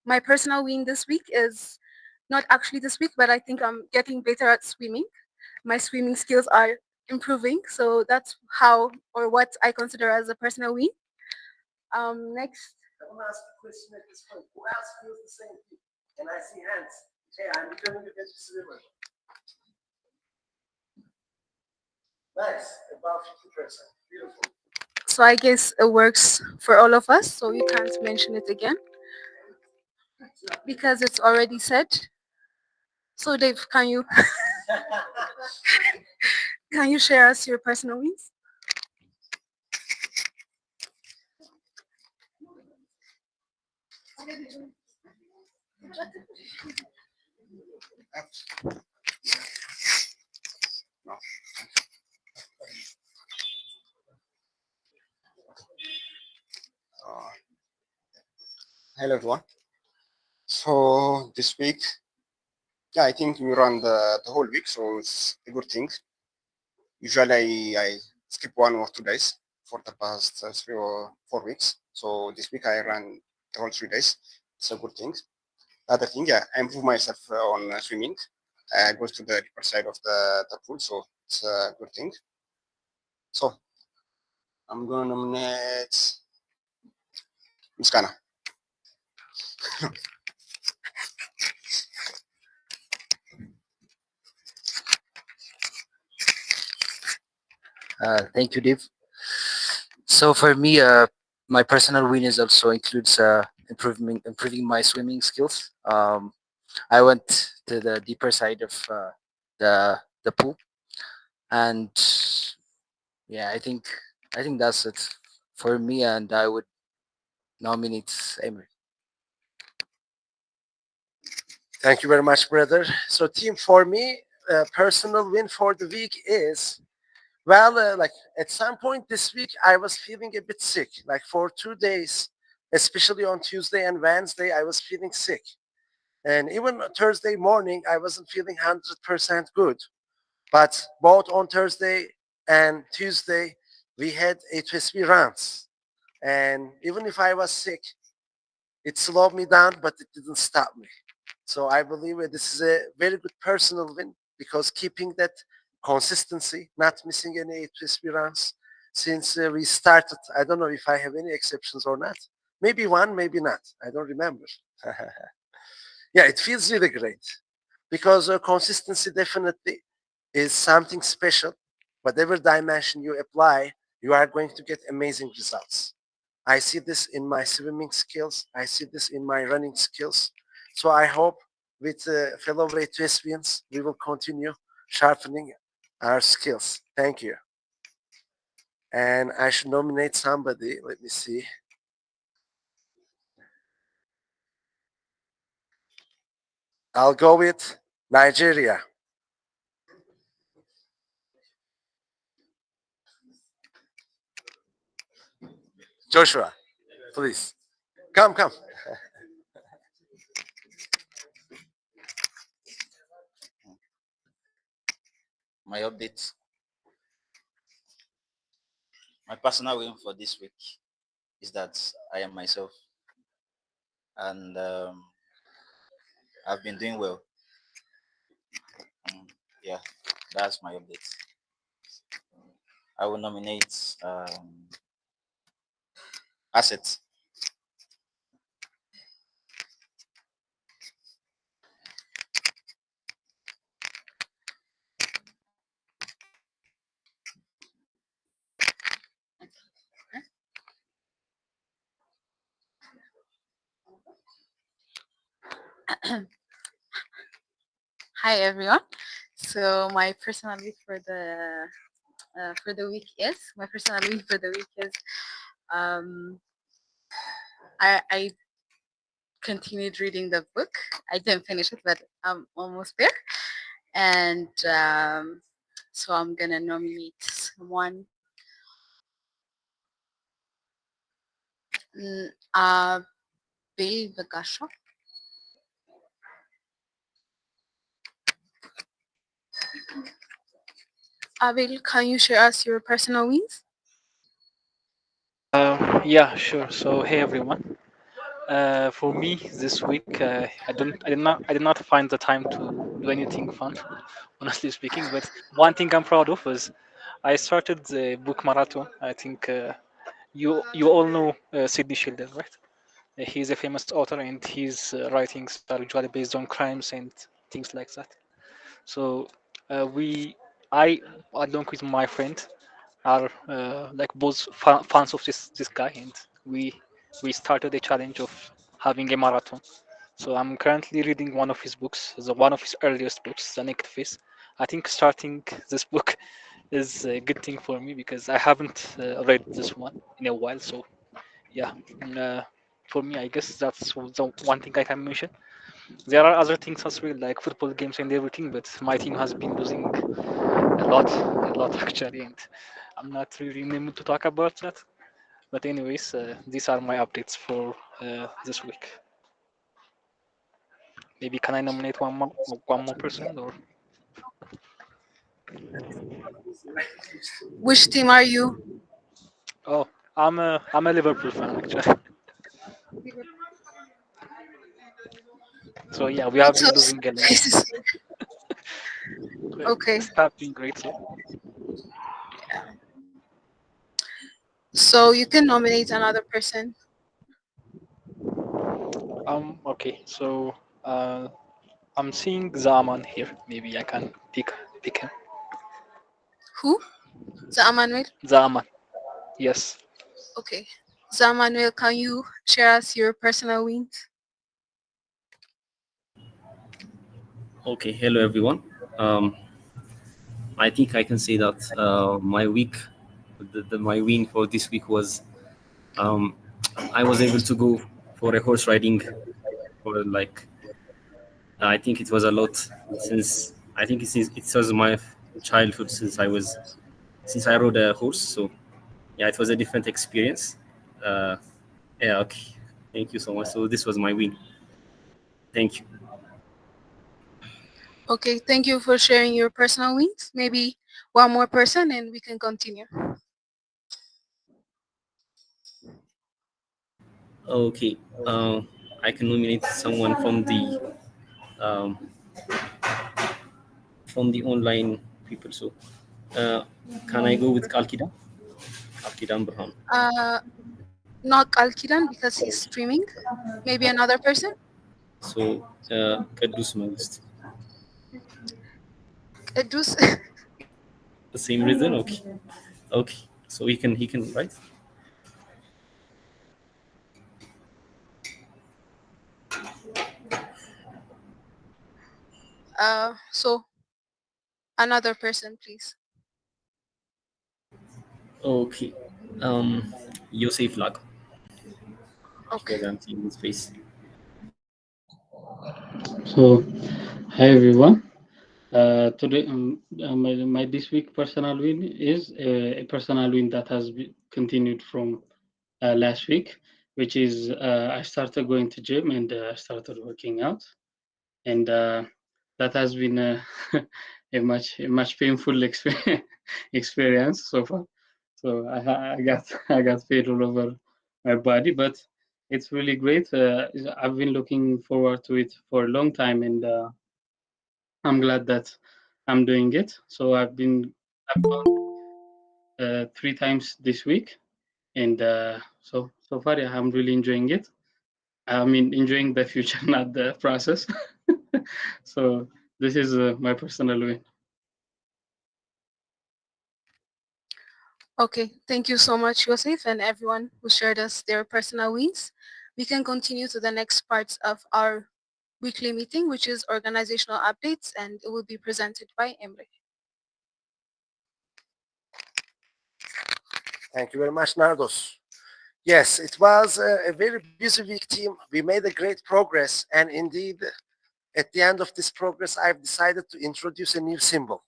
my personal win this week is not actually this week, but I think I'm getting better at swimming. My swimming skills are improving, so that's how or what I consider as a personal win. Next, I want to ask a question at this point. Who else feels the same thing? Can I see hands? Okay, I'm becoming a better swimmer. Nice, about 50%. Beautiful. so I guess it works for all of us, so you can't mention it again because it's already said. So Dave, can you share us your personal wins? No. Uh, Hello everyone. So this week, yeah, I think we run the whole week, so it's a good thing. Usually I skip 1 or 2 days for the past 3 or 4 weeks. So this week I ran the whole 3 days. It's a good thing. The other thing, yeah, I improve myself on swimming. I go to the deeper side of the pool, so it's a good thing. So I'm gonna nominate Miskana. Thank you, Dave. So for me, my personal win is also includes improving my swimming skills. I went to the deeper side of the pool, and yeah, I think that's it for me, and I would nominate Emery. Thank you very much, brother. So, team, for me, personal win for the week is well, like at some point this week, I was feeling a bit sick. Like for 2 days, especially on Tuesday and Wednesday, I was feeling sick. And even Thursday morning, I wasn't feeling 100% good. But both on Thursday and Tuesday, we had A2SV runs. And even if I was sick, it slowed me down, but it didn't stop me. So I believe this is a very good personal win because keeping that consistency, not missing any A2SV runs since we started. I don't know if I have any exceptions or not. Maybe one, maybe not. I don't remember. Yeah, it feels really great because consistency definitely is something special. Whatever dimension you apply, you are going to get amazing results. I see this in my swimming skills. I see this in my running skills. So I hope with fellow A2SVians, we will continue sharpening our skills. Thank you. And I should nominate somebody. Let me see. I'll go with Nigeria. Joshua, please. Come, come. My update, my personal win for this week is that I am myself, and I've been doing well. Yeah, that's my update. I will nominate assets. Hi everyone. So my personal week for the week is my personal week for the week is um I continued reading the book. I didn't finish it, but I'm almost there. And so I'm gonna nominate someone. Bill Bagasha. Abel, can you share us your personal wins? Yeah, sure. So, hey everyone. For me, this week, I did not find the time to do anything fun, honestly speaking. But one thing I'm proud of is I started the book marathon. I think you all know Sidney Sheldon, right? He's a famous author, and his writings are usually based on crimes and things like that. So I, along with my friend, are like both fans of this guy, and we started a challenge of having a marathon. So I'm currently reading one of his books, one of his earliest books, The Naked Face. I think starting this book is a good thing for me because I haven't read this one in a while. So yeah, mm, uh, for me, I guess that's the one thing I can mention. There are other things as well, like football games and everything, but my team has been losing a lot actually, and I'm not really in the mood to talk about that. But anyways, these are my updates for this week. Maybe can I nominate one more person or Which team are you? oh, I'm a Liverpool fan actually. So yeah, we have That's so been losing a lot. racist. Okay, It's not been great. So so you can nominate another person. okay, so I'm seeing Zaman here. Maybe I can pick him. Who? Zamanuel. Zaman, yes. Okay. Zamanuel, can you share us your personal wins? Okay, hello everyone. Um, I think I can say that my week, my win for this week was um, I was able to go for a horse riding for like I think it was a lot since I think it was my childhood since I rode a horse. So yeah, it was a different experience. Uh, yeah, okay. Thank you so much. So this was my win. Thank you. Okay, thank you for sharing your personal wins. Maybe one more person and we can continue. Okay. I can nominate someone um, from the online people. So, uh, can I go with Kalkida? Kalkida Burhan. Uh, Not Alkiran because he's streaming. Maybe another person. So, Kadus Magist. Idris. The same reason. Okay. Okay. So he can right. So another person, please. Okay. Yosef Lag. Okay. Because I'm seeing his face. So, hi everyone. Today, my this week personal win is a personal win that has continued from last week, which is I started going to gym and I started working out, and that has been a much painful experience so far. So I got I got pain all over my body, but it's really great. I've been looking forward to it for a long time, and I'm glad that I'm doing it. So I've gone 3 times this week, and so far, yeah, I'm really enjoying it. I mean, enjoying the future, not the process. So this is my personal win. Okay. Thank you so much, Yosef, and everyone who shared us their personal wins. We can continue to the next parts of our weekly meeting, which is organizational updates, and it will be presented by Emre. Thank you very much, Nardos. Yes, it was a very busy week, team. We made a great progress, and indeed, at the end of this progress, I've decided to introduce a new symbol.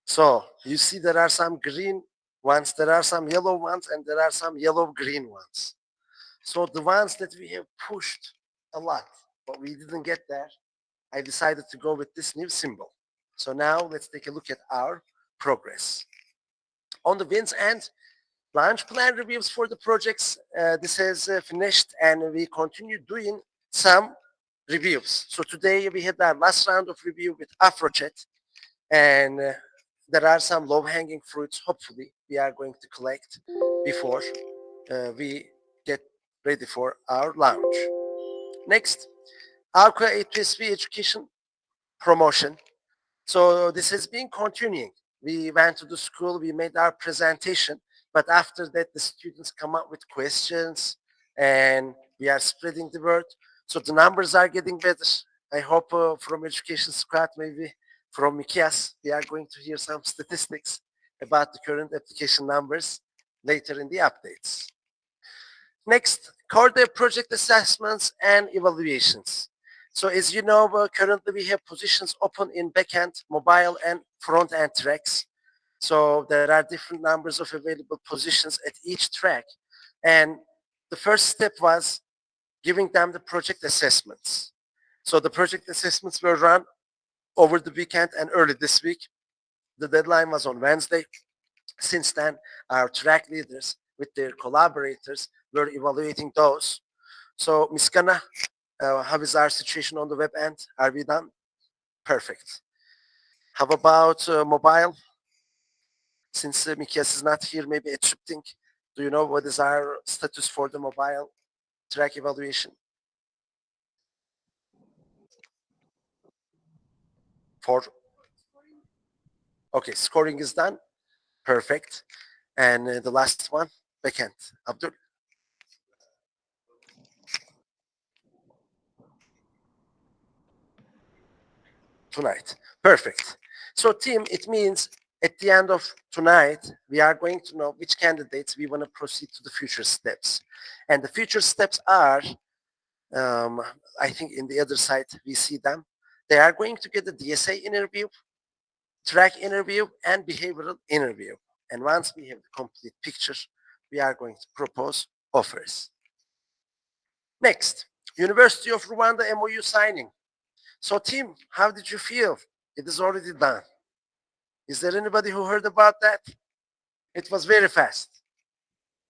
So you see there are some green ones, there are some yellow ones, and there are some yellow-green ones. So the ones that we have pushed a lot, but we didn't get there, I decided to go with this new symbol. So now let's take a look at our progress. On the wins end, Launch plan reviews for the projects. This has finished and we continue doing some reviews. So today we had our last round of review with AfroChat and there are some low-hanging fruits hopefully we are going to collect before we get ready for our launch. Next, ARCA A2SV education promotion. So this has been continuing. We went to the school, we made our presentation, but after that the students come up with questions and we are spreading the word. So the numbers are getting better. I hope from education squad, maybe from Mikias, we are going to hear some statistics about the current application numbers later in the updates. Next, core day project assessments and evaluations. So as you know, currently we have positions open in backend, mobile, and front-end tracks. So there are different numbers of available positions at each track. And the first step was giving them the project assessments. So the project assessments were run over the weekend and early this week. The deadline was on Wednesday. Since then, our track leaders with their collaborators were evaluating those. So, Miskana, how is our situation on the web end? Are we done? Perfect. How about mobile? Since Mikias is not here, maybe it should think. Do you know what is our status for the mobile track evaluation? For okay, scoring is done. Perfect. And the last one, backend. Abdul. Tonight. Perfect. So team, it means at the end of tonight, we are going to know which candidates we want to proceed to the future steps. And the future steps are, um, I think in the other side, we see them. They are going to get a DSA interview, track interview, and behavioral interview. And once we have the complete picture, we are going to propose offers. Next, University of Rwanda MOU signing. So team, how did you feel? It is already done. Is there anybody who heard about that? It was very fast.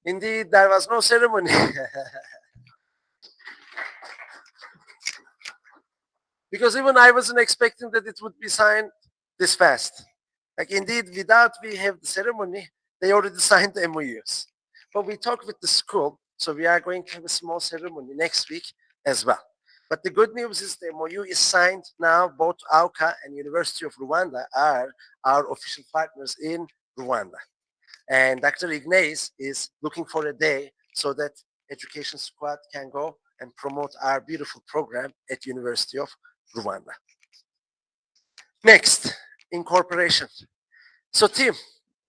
Indeed, there was no ceremony. Because even I wasn't expecting that it would be signed this fast. Like indeed, without we have the ceremony, they already signed the MOUs. But we talked with the school, so we are going to have a small ceremony next week as well. But the good news is the MOU is signed now. Both AUCA and University of Rwanda are our official partners in Rwanda. And Dr. Ignace is looking for a day so that Education Squad can go and promote our beautiful program at University of Rwanda. Next, incorporation. So team,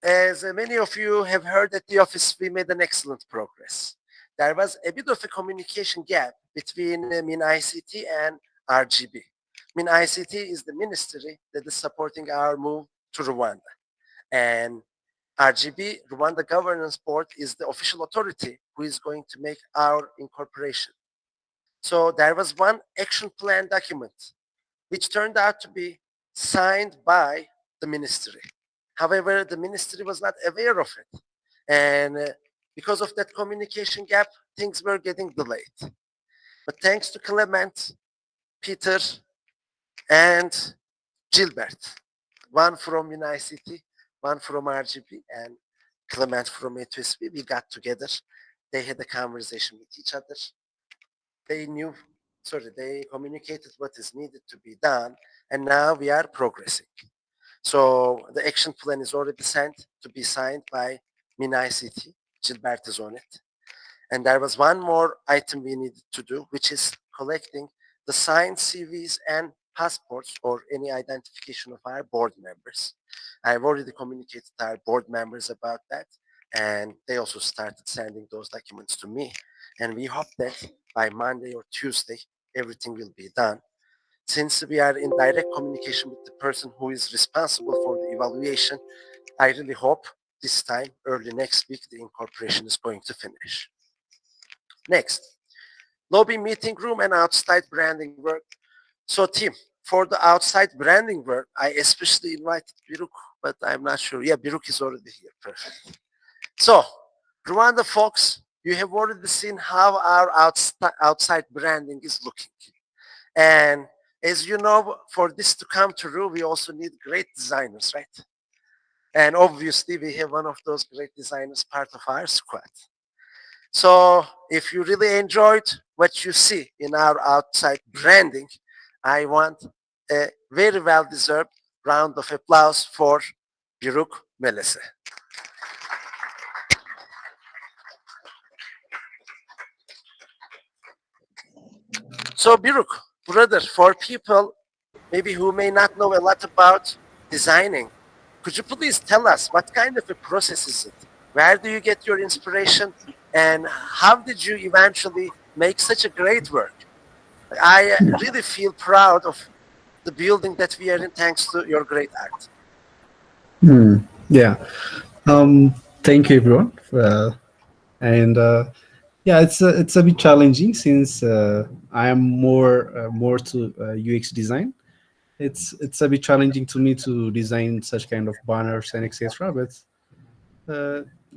as many of you have heard at the office, we made an excellent progress. There was a bit of a communication gap between Min ICT and RGB. Min ICT is the ministry that is supporting our move to Rwanda. And RGB, Rwanda Governance Board, is the official authority who is going to make our incorporation. So there was one action plan document which turned out to be signed by the ministry. However, the ministry was not aware of it. And because of that communication gap, things were getting delayed. But thanks to Clement, Peter, and Gilbert, one from UniCity, one from RGB, and Clement from A2SV, we got together. They had a conversation with each other. They knew, sorry, they communicated what is needed to be done, and now we are progressing. So the action plan is already sent to be signed by MinICT. Gilbert is on it. And there was one more item we needed to do, which is collecting the signed CVs and passports or any identification of our board members. I've already communicated to our board members about that, and they also started sending those documents to me. And we hope that by Monday or Tuesday, everything will be done. Since we are in direct communication with the person who is responsible for the evaluation, I really hope this time, early next week, the incorporation is going to finish. Next, lobby, meeting room, and outside branding work. So team, for the outside branding work, I especially invited Biruk, but I'm not sure. Yeah, Biruk is already here. Perfect. So Rwanda folks, you have already seen how our outside branding is looking. And as you know, for this to come true, we also need great designers, right? And obviously, we have one of those great designers part of our squad. So if you really enjoyed what you see in our outside branding, I want a very well-deserved round of applause for Biruk Melese. So Biruk, brother, for people maybe who may not know a lot about designing, could you please tell us what kind of a process is it? Where do you get your inspiration? And how did you eventually make such a great work? I really feel proud of the building that we are in thanks to your great art. Hmm. Yeah. Thank you, everyone. And yeah, it's a bit challenging since I am more to UX design. It's a bit challenging to me to design such kind of banners and etc. But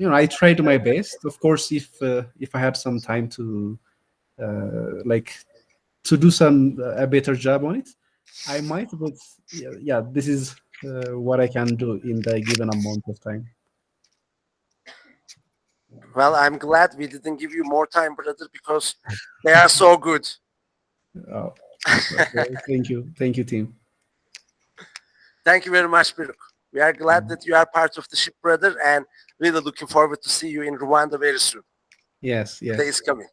I tried my best. Of course, if I had some time to like to do some a better job on it, I might. But yeah, this is what I can do in the given amount of time. Well, I'm glad we didn't give you more time, brother, because they are so good. Oh, okay. Thank you, team. Thank you very much, Biruk. We are glad that you are part of the ship, brother, and really looking forward to see you in Rwanda very soon. Yes, The day is yes, coming.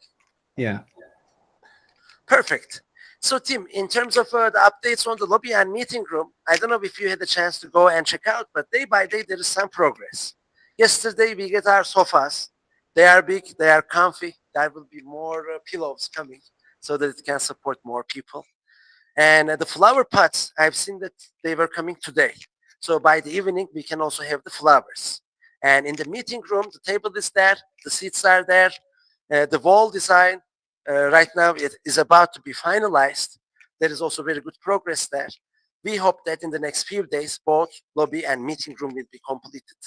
yeah. Perfect. So, Tim, in terms of the updates on the lobby and meeting room, I don't know if you had a chance to go and check out, but day by day there is some progress. Yesterday we get our sofas. They are big, they are comfy. There will be more pillows coming so that it can support more people. And the flower pots, I've seen that they were coming today. So by the evening, we can also have the flowers. And in the meeting room, the table is there, the seats are there, the wall design right now it is about to be finalized. There is also very good progress there. We hope that in the next few days, both lobby and meeting room will be completed.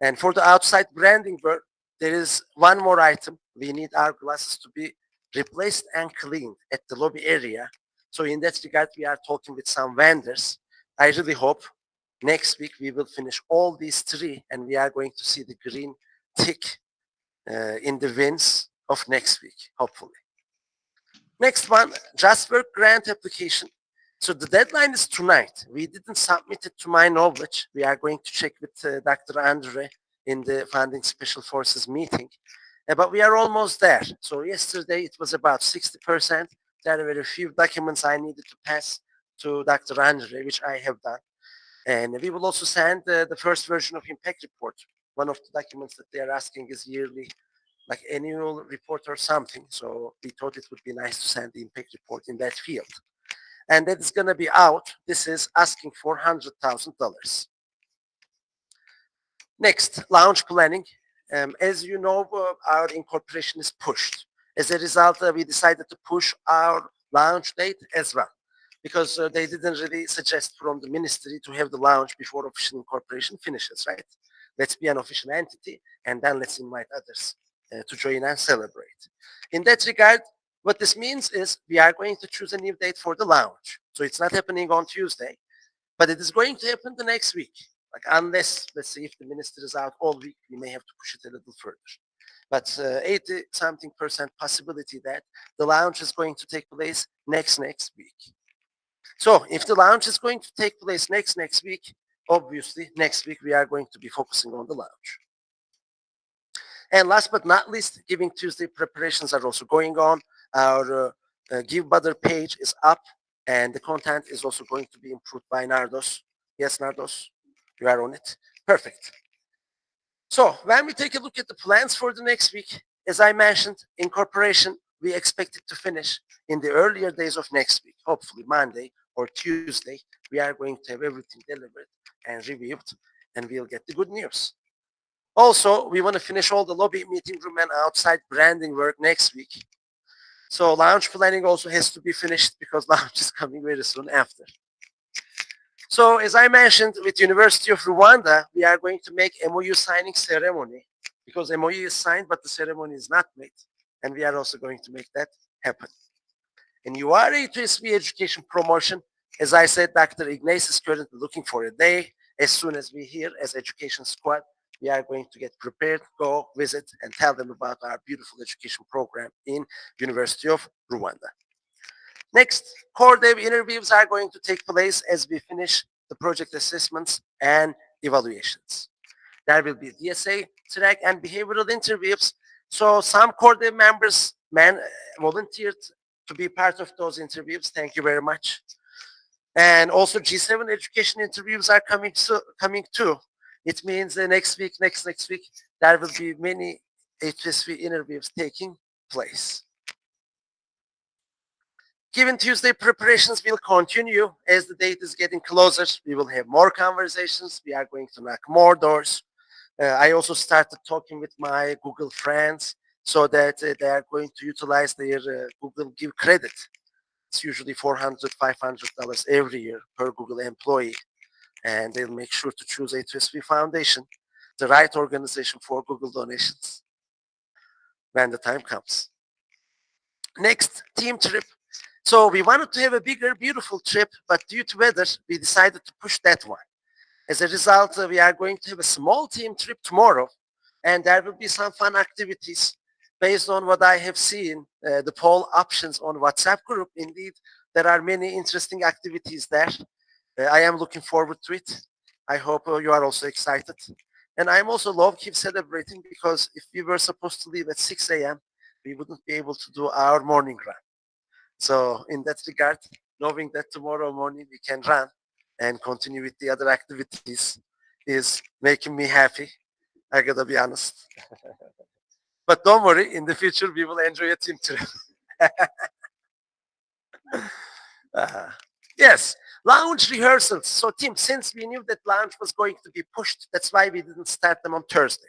And for the outside branding work, there is one more item. We need our glasses to be replaced and cleaned at the lobby area. So in that regard, we are talking with some vendors. I really hope next week we will finish all these three and we are going to see the green tick in the wins of next week, hopefully. Next one, Jasper grant application. So the deadline is tonight. We didn't submit it to my knowledge. We are going to check with Dr. Andre in the Funding Special Forces meeting. But we are almost there. So yesterday it was about 60%. There were a few documents I needed to pass to Dr. Andre, which I have done. And we will also send the first version of impact report. One of the documents that they are asking is yearly, like annual report or something. So we thought it would be nice to send the impact report in that field. And that is going to be out. This is asking for $100,000. Next, launch planning. As you know, our incorporation is pushed. As a result, we decided to push our launch date as well because they didn't really suggest from the ministry to have the launch before official incorporation finishes, right? Let's be an official entity and then let's invite others to join and celebrate. In that regard, what this means is we are going to choose a new date for the launch. So it's not happening on Tuesday, but it is going to happen the next week. Like unless, let's say, if the minister is out all week, we may have to push it a little further. But 80 something percent possibility that the launch is going to take place next week. So if the launch is going to take place next week, obviously next week we are going to be focusing on the launch. And last but not least, Giving Tuesday preparations are also going on. Our Give Butter page is up and the content is also going to be improved by Nardos. Yes, Nardos, you are on it. Perfect. So when we take a look at the plans for the next week, as I mentioned, incorporation, we expect it to finish in the earlier days of next week, hopefully Monday or Tuesday. We are going to have everything delivered and reviewed and we'll get the good news. Also, we want to finish all the lobby, meeting room, and outside branding work next week. So launch planning also has to be finished because launch is coming very soon after. So as I mentioned, with University of Rwanda, we are going to make MOU signing ceremony because MOU is signed, but the ceremony is not made. And we are also going to make that happen. And you are A2SV education promotion. As I said, Dr. Ignace is currently looking for a day. As soon as we hear as education squad, we are going to get prepared, go visit, and tell them about our beautiful education program in University of Rwanda. Next, core dev interviews are going to take place as we finish the project assessments and evaluations. There will be DSA, track, and behavioral interviews. So some core dev members volunteered to be part of those interviews. Thank you very much. And also G7 education interviews are coming too. It means the next week, next week, there will be many HSV interviews taking place. Given Tuesday preparations will continue as the date is getting closer. We will have more conversations. We are going to knock more doors. I also started talking with my Google friends so that they are going to utilize their Google Give credit. It's usually $400, $500 every year per Google employee. And they'll make sure to choose A2SV Foundation, the right organization for Google donations when the time comes. Next, team trip. So we wanted to have a bigger, beautiful trip, but due to weather, we decided to push that one. As a result, we are going to have a small team trip tomorrow, and there will be some fun activities based on what I have seen, the poll options on WhatsApp group. Indeed, there are many interesting activities there. I am looking forward to it. I hope you are also excited. And I'm also low-key celebrating because if we were supposed to leave at 6 a.m., we wouldn't be able to do our morning run. So in that regard, knowing that tomorrow morning we can run and continue with the other activities is making me happy. I gotta be honest. But don't worry, in the future we will enjoy a team trip. Yes, launch rehearsals. So team, since we knew that launch was going to be pushed, that's why we didn't start them on Thursday.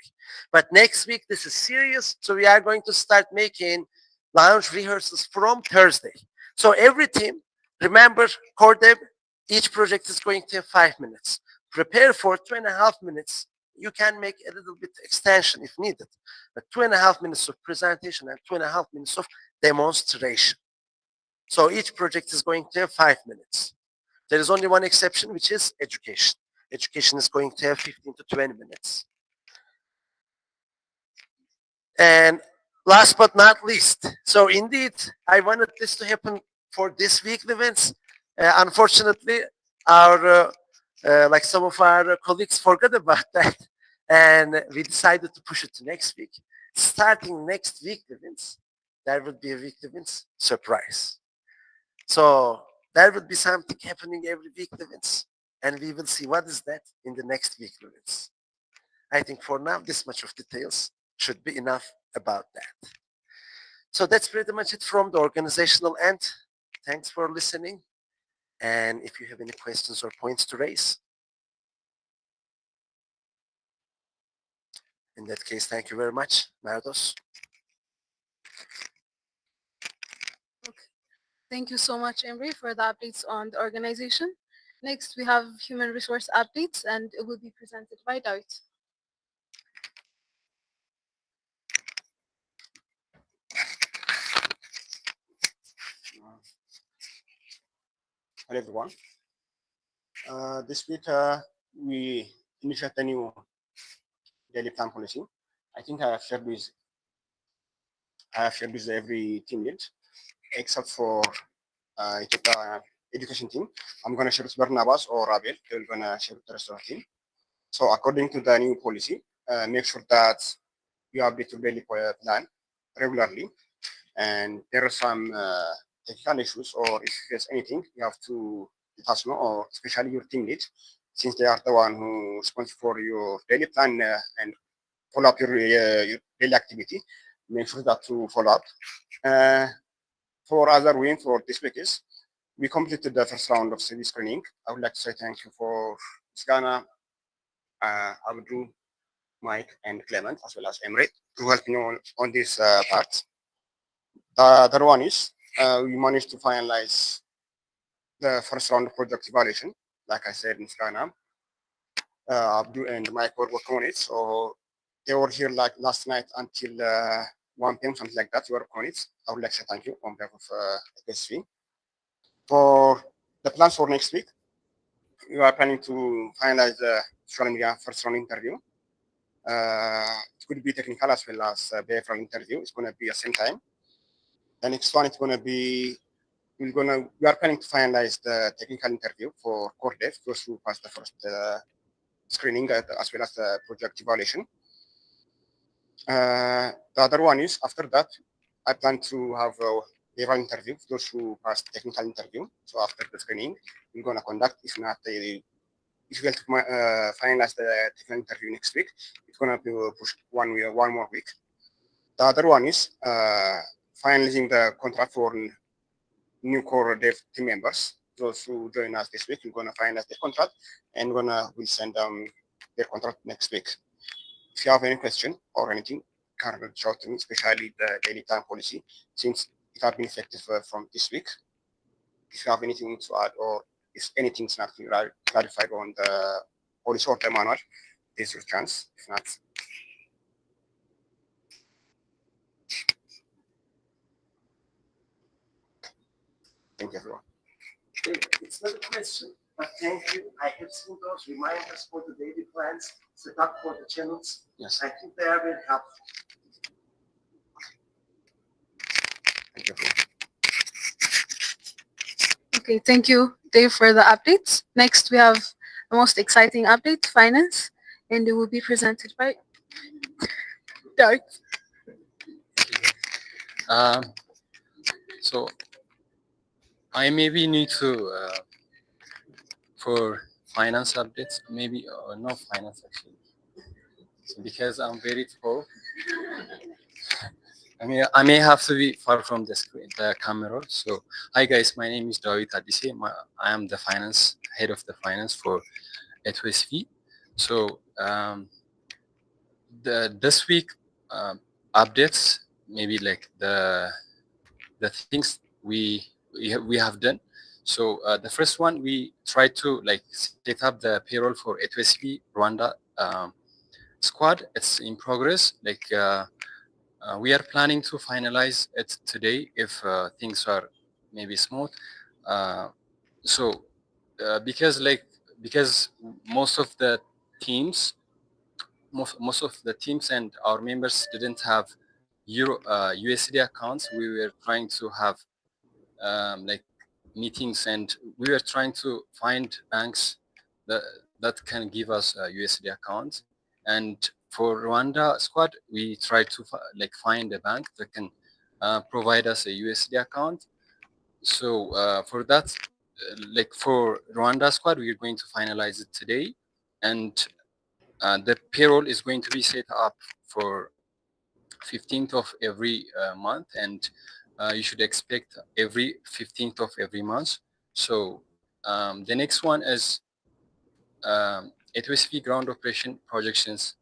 But next week, this is serious. So we are going to start making launch rehearsals from Thursday. So every team, remember, core dev, each project is going to have 5 minutes. Prepare for 2.5 minutes. You can make a little bit extension if needed, but 2.5 minutes of presentation and 2.5 minutes of demonstration. So each project is going to have 5 minutes. There is only one exception, which is education. Education is going to have 15 to 20 minutes. And last but not least, so indeed, I wanted this to happen for this weekly events. Unfortunately, our like some of our colleagues forgot about that, and we decided to push it to next week. Starting next week events, there will be a weekly events surprise. So there will be something happening every week events, and we will see what is that in the next week events. I think for now, this much of details should be enough about that. So that's pretty much it from the organizational end. Thanks for listening. And if you have any questions or points to raise, in that case, thank you very much, Nardos. Thank you so much, Emre, for the updates on the organization. Next, we have human resource updates, and it will be presented by David. Hello everyone. This week we initiate a new daily plan policy. I think I have shared with every team lead except for Ethiopia education team. I'm gonna share with Barnabas or Rabel. They're gonna share with the rest of the team. So according to the new policy, make sure that you update your daily plan regularly, and there are some technical issues, or if there's anything, you have to let us know, or especially your team lead, since they are the one who responsible for your daily plan and follow up your daily activity. Make sure that to follow up. For other win for this week is we completed the first round of CV screening. I would like to say thank you for Ghana, Abdul, Mike, and Clement, as well as Emre, to help me on this part. The other one is we managed to finalize the first round of project evaluation. Like I said in Ghana, Abdul and Mike were working on it. So they were here like last night until 1 p.m. something like that. You work on it. I would like to say thank you on behalf of A2SV. For the plans for next week, we are planning to finalize the social media first round interview. It could be technical as well as behavioral interview. It's going to be at the same time. The next one is going to be we are planning to finalize the technical interview for core dev, those who pass the first screening as well as the project evaluation. The other one is after that, I plan to have a behavioral interview for those who pass technical interview. So after the screening, we're gonna conduct. If not, if we get to finalize the technical interview next week, it's gonna be pushed one more week. The other one is finalizing the contract for new core dev team members. Those who join us this week, we're gonna finalize the contract and we'll send them their contract next week. If you have any question or anything, can reach out to me, especially the daily time policy, since it has been effective from this week. If you have anything to add or if anything's not clarified on the policy or the manual, there's your chance. If not, thank you, everyone. It's not a question, but thank you. I have seen those reminders for the daily plans set up for the channels. Yes. I think they are very helpful. Thank you. Okay, thank you, Dave, for the updates. Next, we have the most exciting update, finance, and it will be presented by Dark. Um, so I maybe need to for finance updates, maybe no finance actually, so because I'm very tall. I may have to be far from the screen, the camera. So, hi guys, my name is David Adise. I am the head of the finance for A2SV. So, this week updates, maybe like the things we have done. So the first one, we tried to like set up the payroll for A2SV Rwanda squad. It's in progress. Like we are planning to finalize it today if things are maybe smooth. So because most of the teams most of the teams and our members didn't have USD accounts, we were trying to have like meetings, and we were trying to find banks that can give us a USD account. And for Rwanda squad, we tried to find a bank that can provide us a USD account. So for that, like for Rwanda squad, we are going to finalize it today, and the payroll is going to be set up for 15th of every month, and you should expect every 15th of every month. So the next one is A2SV ground operation projections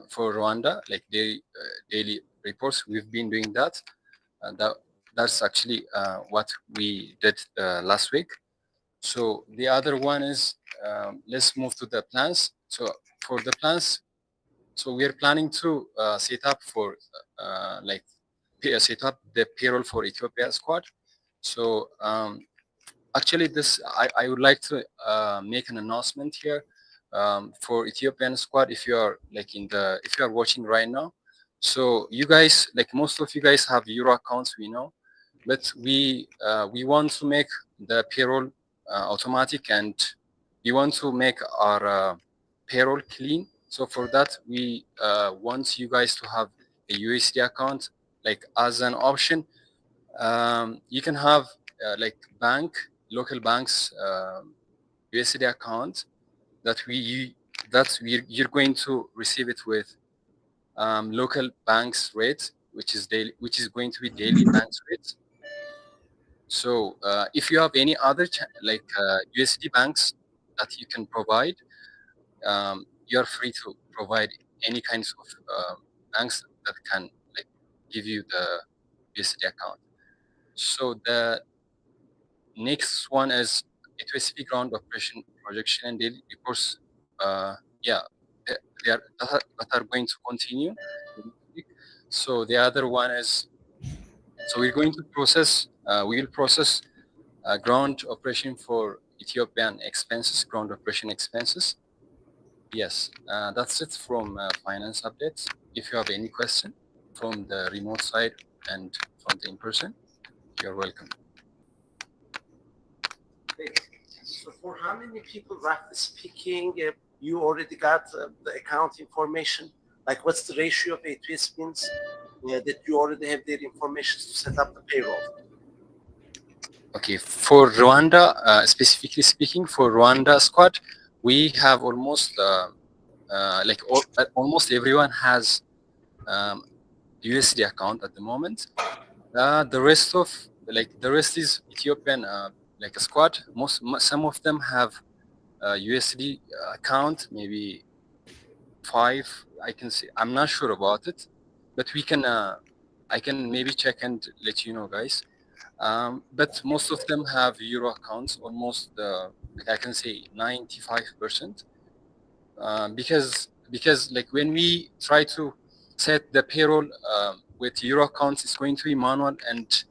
for Rwanda, like daily reports. We've been doing that. That's actually what we did last week. So the other one is let's move to the plans. So for the plans, so we are planning to set up set up the payroll for Ethiopia squad. So actually, I would like to make an announcement here for Ethiopian squad. If you are if you are watching right now, so you guys, like most of you guys have Euro accounts, we know, but we want to make the payroll automatic, and we want to make our payroll clean. So for that, we want you guys to have a USD account, like as an option. You can have local banks USD account that you're going to receive it with local banks rate, which is going to be daily banks rate. So if you have any other USD banks that you can provide, you are free to provide any kinds of banks that can like give you the USD account. So the next one is A2SV ground operation projection and daily reports. Yeah, they are that are going to continue the next week. So the other one is, so we're going to process. We will process ground operation for Ethiopian expenses, ground operation expenses. Yes, that's it from finance updates. If you have any question from the remote side and from the in-person, you're welcome. Great. So for how many people, roughly speaking, you already got the account information? Like what's the ratio of A2S that you already have their information to set up the payroll? Okay, for Rwanda, specifically speaking, for Rwanda squad, we have almost almost everyone has USD account at the moment. The rest of the rest is Ethiopian like a squad. Some of them have USD account, maybe 5. I can see. I'm not sure about it, but we can. I can maybe check and let you know, guys. But most of them have euro accounts, almost like I can say 95%, because like when we try to set the payroll with euro accounts, it's going to be manual and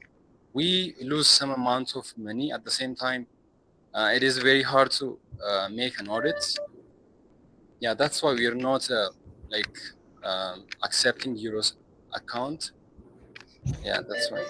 we lose some amount of money. At the same time, it is very hard to make an audit. Yeah, that's why we are not like accepting euros account. Yeah, that's why.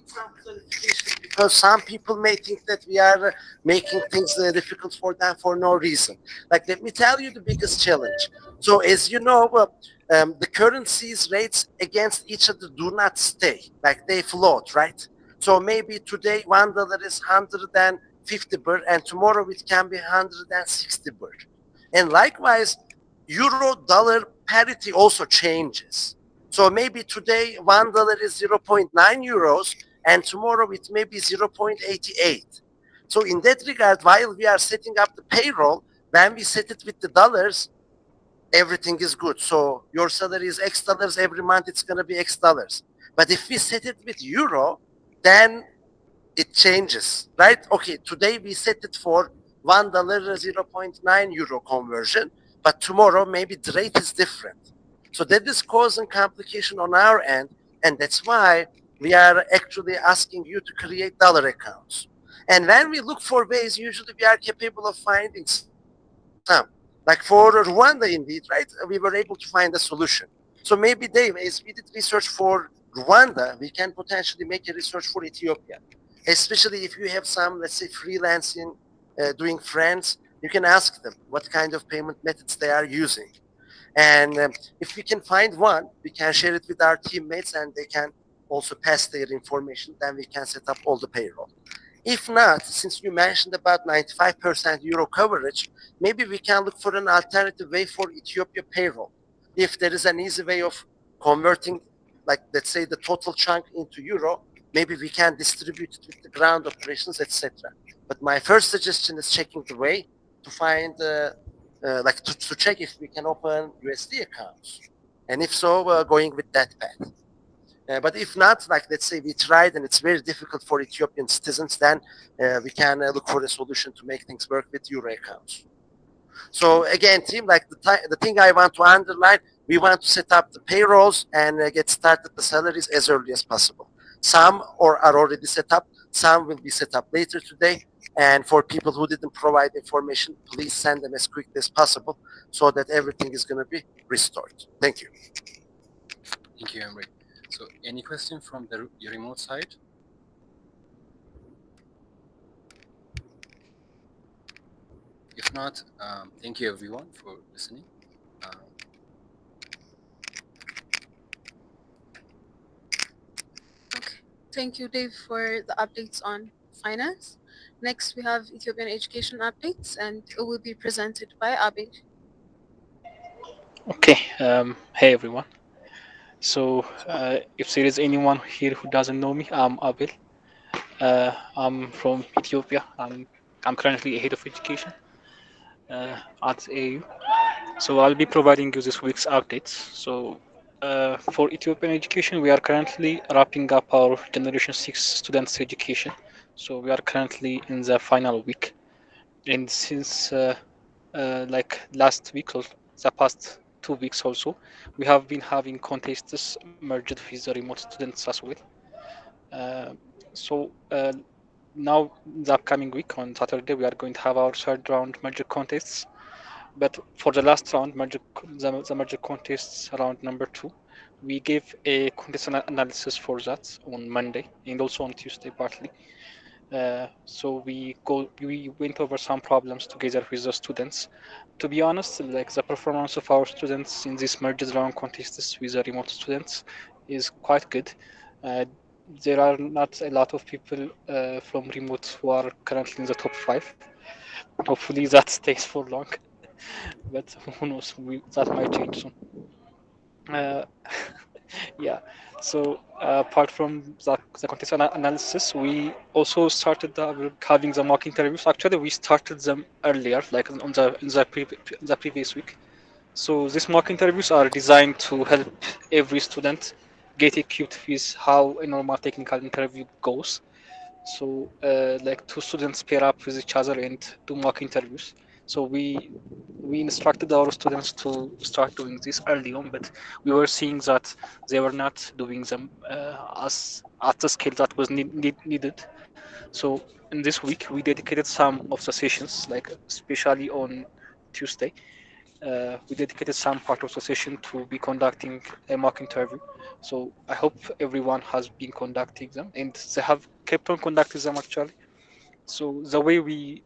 Some clarification, because some people may think that we are making things difficult for them for no reason. Like, let me tell you the biggest challenge. So, as you know, the currencies rates against each other do not stay, like they float, right? So maybe today $1 is 150 birr, and tomorrow it can be 160 birr. And likewise, euro dollar parity also changes. So maybe today $1 is 0.9 euros, and tomorrow it may be 0.88. So in that regard, while we are setting up the payroll, when we set it with the dollars, everything is good. So your salary is X dollars every month, it's going to be X dollars. But if we set it with euro, then it changes, right? Okay, today we set it for $1, 0.9 euro conversion, but tomorrow maybe the rate is different. So that is causing complication on our end, and that's why we are actually asking you to create dollar accounts. And when we look for ways, usually we are capable of finding some. Like for Rwanda, indeed, right? We were able to find a solution. So maybe, Dave, as we did research for Rwanda, we can potentially make a research for Ethiopia. Especially if you have some, let's say, freelancing, doing friends, you can ask them what kind of payment methods they are using. And if we can find one, we can share it with our teammates and they can also pass their information. Then we can set up all the payroll. If not, since you mentioned about 95% euro coverage, maybe we can look for an alternative way for Ethiopia payroll. If there is an easy way of converting, like let's say the total chunk into euro, maybe we can distribute it with the ground operations, etc. But my first suggestion is checking the way to find, to check if we can open USD accounts. And if so, going with that path. But if not, like let's say we tried and it's very difficult for Ethiopian citizens, then we can look for a solution to make things work with euro accounts. So again, team, like the thing I want to underline, we want to set up the payrolls and get started the salaries as early as possible. Some are already set up, some will be set up later today. And for people who didn't provide information, please send them as quickly as possible so that everything is going to be restored. Thank you. Thank you, Emre. So any question from the remote side? If not, thank you everyone for listening. Thank you, Dave, for the updates on finance. Next, we have Ethiopian education updates, and it will be presented by Abid. Okay. Hey everyone. So, if there is anyone here who doesn't know me, I'm Abel. I'm from Ethiopia. I'm currently a head of education at AU. So I'll be providing you this week's updates. So for Ethiopian education, we are currently wrapping up our Generation 6 students education. So we are currently in the final week. And since like last week or the past 2 weeks also, we have been having contests merged with the remote students as well. Uh, so now the upcoming week on Saturday, we are going to have our third round merger contests. But for the last round, the merger contests round number two, we gave a contest analysis for that on Monday and also on Tuesday partly. So we went over some problems together with the students. To be honest, like the performance of our students in this merged round contests with the remote students is quite good. Uh, there are not a lot of people from remote who are currently in the top five. Hopefully that stays for long, but who knows? That might change soon. Uh, yeah. So apart from the context analysis, we also started having the mock interviews. Actually, we started them earlier, like on the previous week. So these mock interviews are designed to help every student get equipped with how a normal technical interview goes. So like two students pair up with each other and do mock interviews. So we instructed our students to start doing this early on, but we were seeing that they were not doing them as at the scale that was needed. So in this week, we dedicated some of the sessions, like especially on Tuesday, we dedicated some part of the session to be conducting a mock interview. So I hope everyone has been conducting them, and they have kept on conducting them actually. So the way we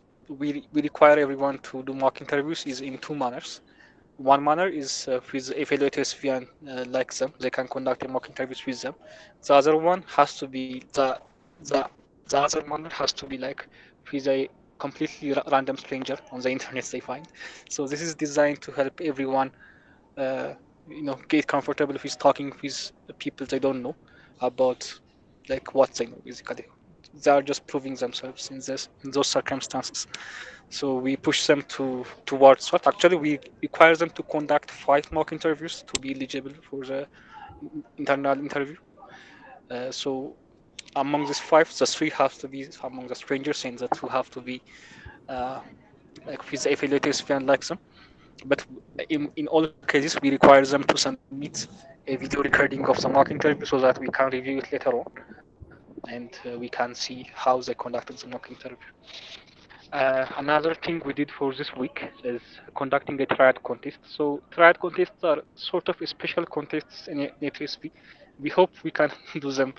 require everyone to do mock interviews is in two manners. One manner is with evaluators via like them, they can conduct a mock interviews with them. The other one has to be the the other manner has to be like with a completely random stranger on the internet they find. So this is designed to help everyone, uh, get comfortable with talking with people they don't know about like what they know basically. They are just proving themselves in those circumstances. So we push them towards what actually we require them to conduct 5 mock interviews to be eligible for the internal interview. So among these 5, the 3 have to be among the strangers, and the 2 have to be uh, like with affiliates fan like them. But in all cases, we require them to submit a video recording of the mock interview so that we can review it later on, and we can see how they conducted the mock interview. Another thing we did for this week is conducting a triad contest. So triad contests are sort of special contests in A2SV. We hope we can do them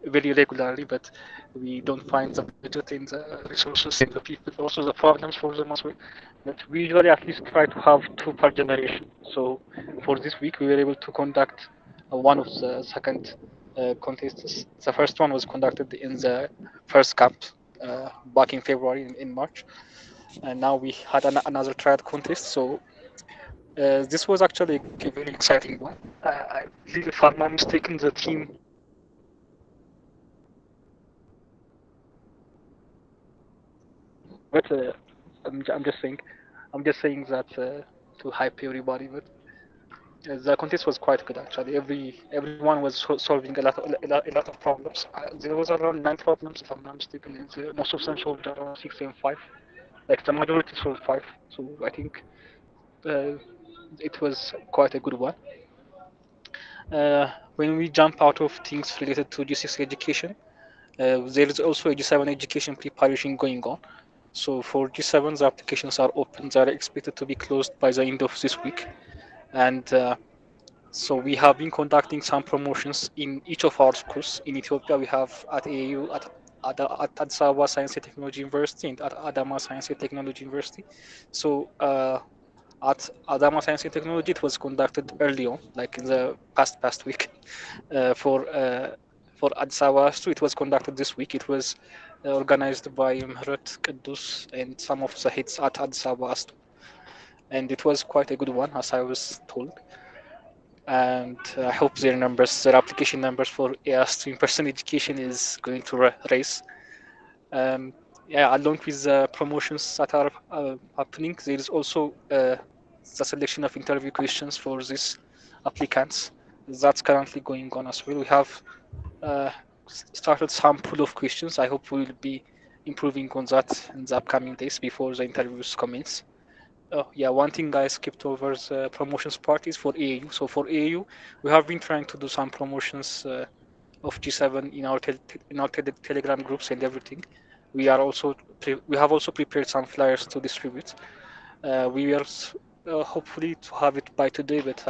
very regularly, but we don't find the budget and the resources and the people, also the problems for them as well. But we usually at least try to have 2 per generation. So for this week, we were able to conduct one of the second contests. The first one was conducted in the first camp back in February in March, and now we had another triad contest. So this was actually a very exciting one. I believe, if I'm not mistaken, the team. But I'm just saying that to hype everybody. But the contest was quite good actually. Everyone was solving a lot of problems. There was around 9 problems, if I'm not mistaken. And most of them solved around 6 and 5. Like the majority solved 5. So I think uh, it was quite a good one. When we jump out of things related to G6 education, there is also a G7 education preparation going on. So for G7, the applications are open. They are expected to be closed by the end of this week. And so we have been conducting some promotions in each of our schools. In Ethiopia, we have at AAU, at Addis Ababa Science and Technology University, and at Adama Science and Technology University. So at Adama Science and Technology, it was conducted early on, like in the past week. For Addis Ababa, it was conducted this week. It was organized by Mehret Kudus and some of the heads at Addis Ababa, and it was quite a good one, as I was told. And I hope their application numbers for AS in-person education is going to raise. Um, yeah, along with the promotions that are happening, there is also the selection of interview questions for these applicants. That's currently going on as well. We have uh, started some pool of questions. I hope we will be improving on that in the upcoming days before the interviews commence. Oh yeah, one thing I skipped over is promotions parties for AAU. So for AAU, we have been trying to do some promotions of G7 in our Telegram groups and everything. We are also we have also prepared some flyers to distribute. We are hopefully to have it by today, but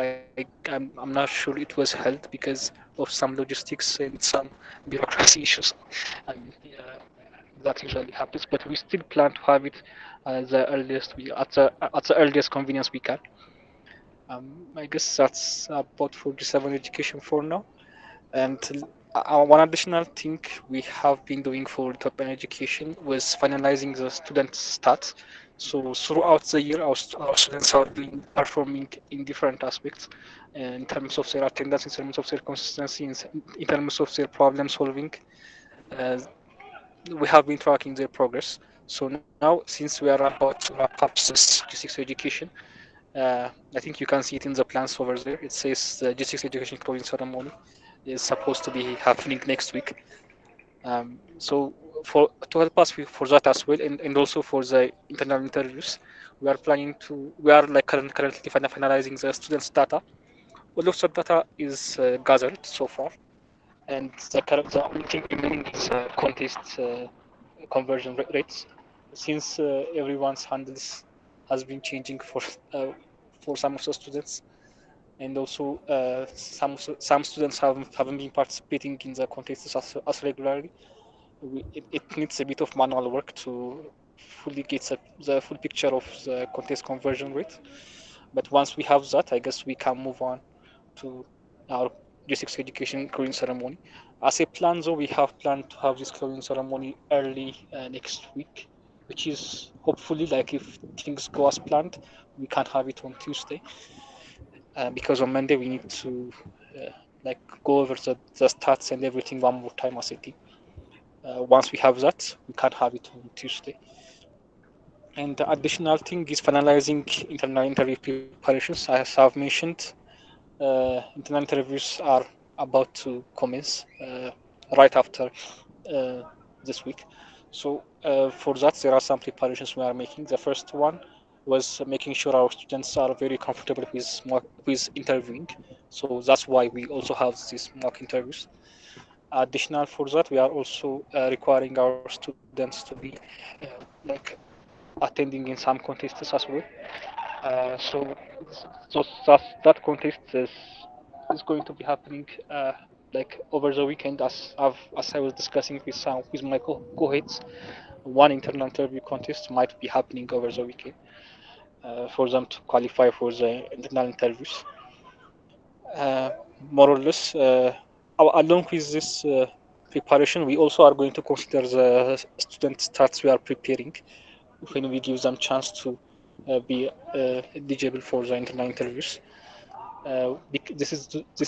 I'm not sure it was held because of some logistics and some bureaucracy issues. I mean, that usually happens, but we still plan to have it the earliest we at the earliest convenience we can. I guess that's about for G7 education for now. And one additional thing we have been doing for top education was finalizing the student stats. So throughout the year, our students have been performing in different aspects, in terms of their attendance, in terms of their consistency, in terms of their problem solving. Uh, we have been tracking their progress. So now, since we are about to wrap up this G6 education, I think you can see it in the plans over there. It says the G6 education closing ceremony is supposed to be happening next week. So for to help us for that as well, and also for the internal interviews, we are like currently finalizing the students' data. All of the data is gathered so far, and the only thing remaining is contest conversion rates, since everyone's handles has been changing for some of the students, and also some students haven't been participating in the contests as regularly. It needs a bit of manual work to fully get the full picture of the contest conversion rate. But once we have that, I guess we can move on to our G6 education closing ceremony. As a plan, though, we have planned to have this closing ceremony early next week, which is hopefully, like, if things go as planned, we can have it on Tuesday. Because on Monday we need to like go over the stats and everything one more time as a team. Once we have that, we can have it on Tuesday. And the additional thing is finalizing internal interview preparations. As I've mentioned, internal interviews are about to commence right after this week. So for that, there are some preparations we are making. The first one was making sure our students are very comfortable with interviewing. So that's why we also have these mock interviews. Additional for that, we are also requiring our students to be like attending in some contests as well. So that contest is going to be happening like over the weekend, as I was discussing with my co-heads. One internal interview contest might be happening over the weekend for them to qualify for the internal interviews. Uh, More or less, along with this preparation, we also are going to consider the student stats we are preparing when we give them chance to be eligible for the internal interviews. This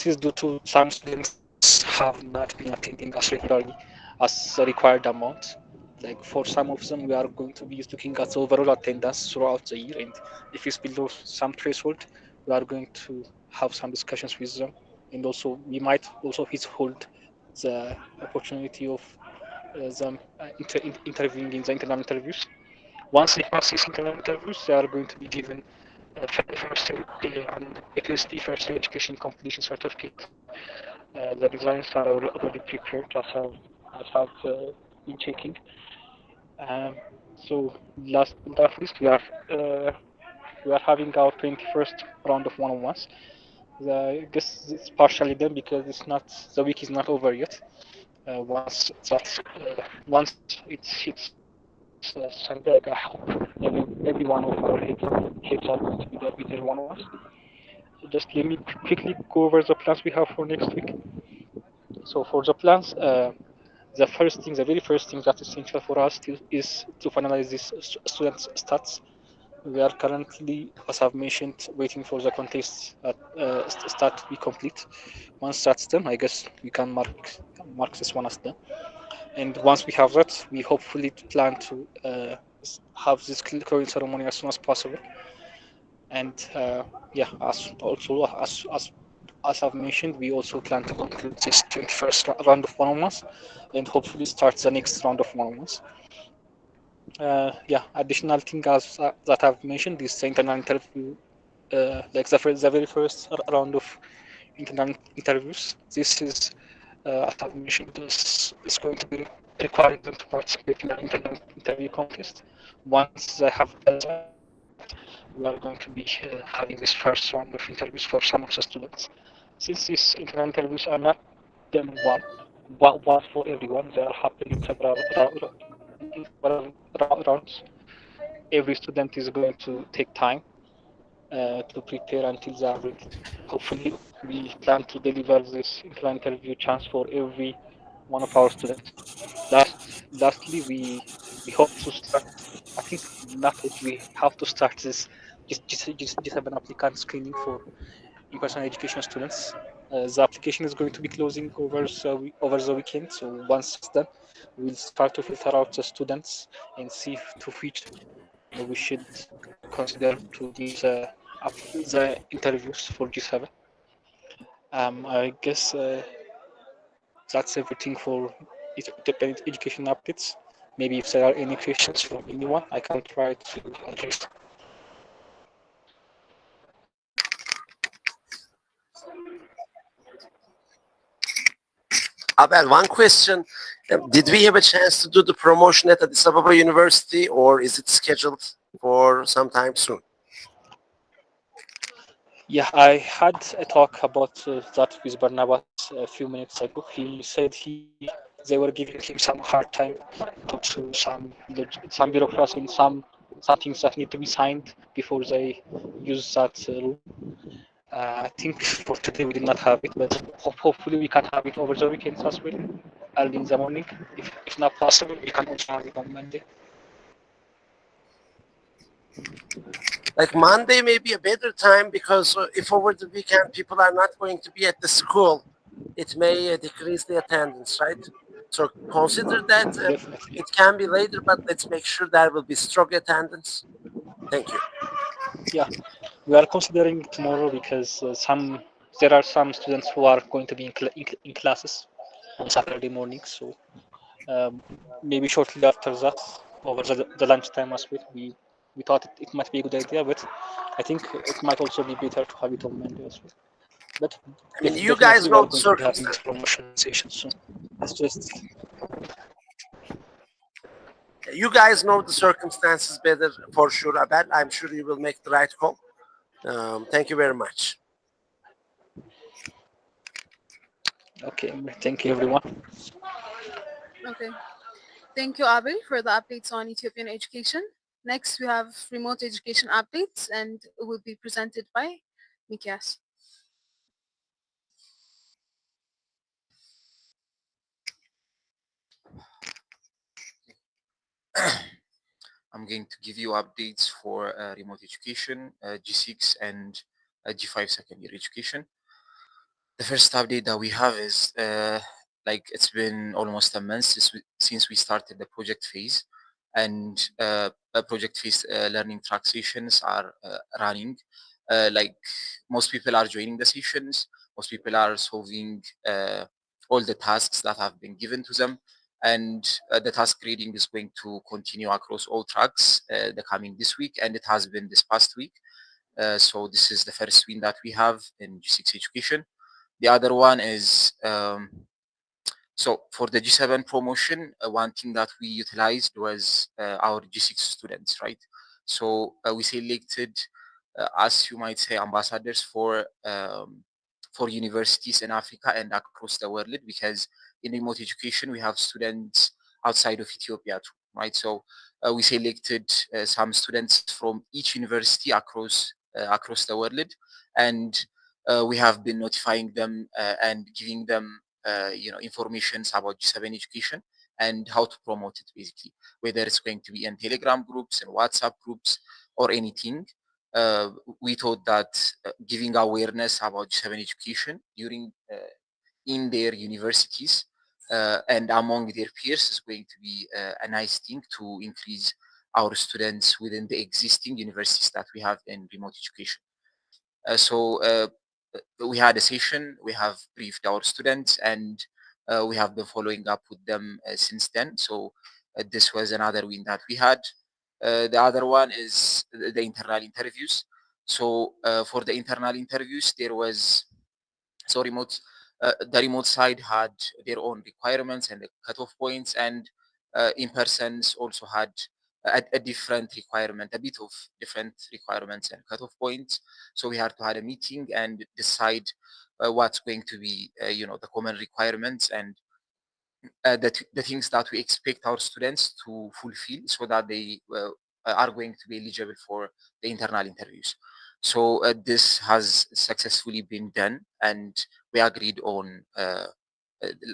is due to some students have not been attending as regularly as the required amount. Like for some of them, we are going to be looking at the overall attendance throughout the year, and if it's below some threshold, we are going to have some discussions with them, and also we might also withhold the opportunity of them interviewing in the internal interviews. Once they pass these internal interviews, they are going to be given first and at least the first education completion certificate. The designs are already prepared as have been checking. Um, so last but not least, we are having our 21st round of one-on-ones. I guess it's partially done because it's not the week is not over yet. Once it hits Sunday, I hope every one of our heads are going to be there with their one-on-ones. So just let me quickly go over the plans we have for next week. So for the plans, the very first thing that's essential for us is to finalize these student stats. We are currently, as I've mentioned, waiting for the contest start to be complete. Once that's done, I guess we can mark this one as done. And once we have that, we hopefully plan to have this closing ceremony as soon as possible. And yeah, as I've mentioned, we also plan to conclude this 21st round of one-on-ones, and hopefully start the next round of one-on-ones. Yeah, additional thing as that I've mentioned is the internal interview, like the very first round of internal interviews. This is, as I've mentioned, is going to be requiring them to participate in an internal interview contest. Once they have done that, we are going to be having this first round of interviews for some of the students. Since these internal interviews are not done one for everyone, they are happening in several rounds. Every student is going to take time to prepare until they are ready. Hopefully, we plan to deliver this internal interview chance for every one of our students. Lastly, we hope to start. I think not hope we have to start this G7 applicant screening for in-person education students. The application is going to be closing over the weekend. So once it's done, we'll start to filter out the students and see to which we should consider to give the interviews for G7. I guess that's everything for independent education updates. Maybe if there are any questions from anyone, I can try to address. Abel, one question. Did we have a chance to do the promotion at Addis Ababa University, or is it scheduled for sometime soon? Yeah, I had a talk about that with Barnabas a few minutes ago. He said they were giving him some hard time due to some bureaucracy and some things that need to be signed before they use that room. I think for today we did not have it, but hopefully we can have it over the weekends as well, early in the morning. If not possible, we can also have it on Monday. Like Monday may be a better time because if over the weekend people are not going to be at the school, it may decrease the attendance, right? So consider that Definitely. it can be later, but let's make sure there will be strong attendance. Thank you. Yeah, we are considering tomorrow because there are some students who are going to be in classes on Saturday morning. So um, maybe shortly after that, over the lunchtime as well, we thought it might be a good idea, but I think it might also be better to have it on Monday as well. But I mean, you guys definitely we know are the going to be having this circumstances. promotion session soon. It's just You guys know the circumstances better for sure, Abel. I'm sure you will make the right call. Thank you very much. okay. Thank you, everyone. Okay. Thank you, Abel, for the updates on Ethiopian education. Next, we have remote education updates, and it will be presented by Mikias. I'm going to give you updates for remote education, G6 and G5 second year education. The first update that we have is like it's been almost a month since we started the project phase, and project phase learning track sessions are running. Like most people are joining the sessions, most people are solving all the tasks that have been given to them, and the task reading is going to continue across all tracks the coming this week, and it has been this past week. So this is the first win that we have in G6 education. The other one is so for the G7 promotion, one thing that we utilized was our G6 students, right? So we selected, as you might say, ambassadors for universities in Africa and across the world, because in remote education we have students outside of Ethiopia too, right? So we selected some students from each university across the world, and we have been notifying them and giving them informations about G7 education and how to promote it, basically, whether it's going to be in Telegram groups and WhatsApp groups or anything. uh, we thought that giving awareness about G7 education during in their universities and among their peers is going to be a nice thing to increase our students within the existing universities that we have in remote education. So we had a session, we have briefed our students, and we have been following up with them since then. So this was another win that we had. The other one is the internal interviews. So for the internal interviews, there was so the remote side had their own requirements and the cutoff points, and in-persons also had a different requirement, a bit of different requirements and cutoff points. So we had to have a meeting and decide what's going to be, the common requirements and the things that we expect our students to fulfill so that they are going to be eligible for the internal interviews. So this has successfully been done, and we agreed on, uh,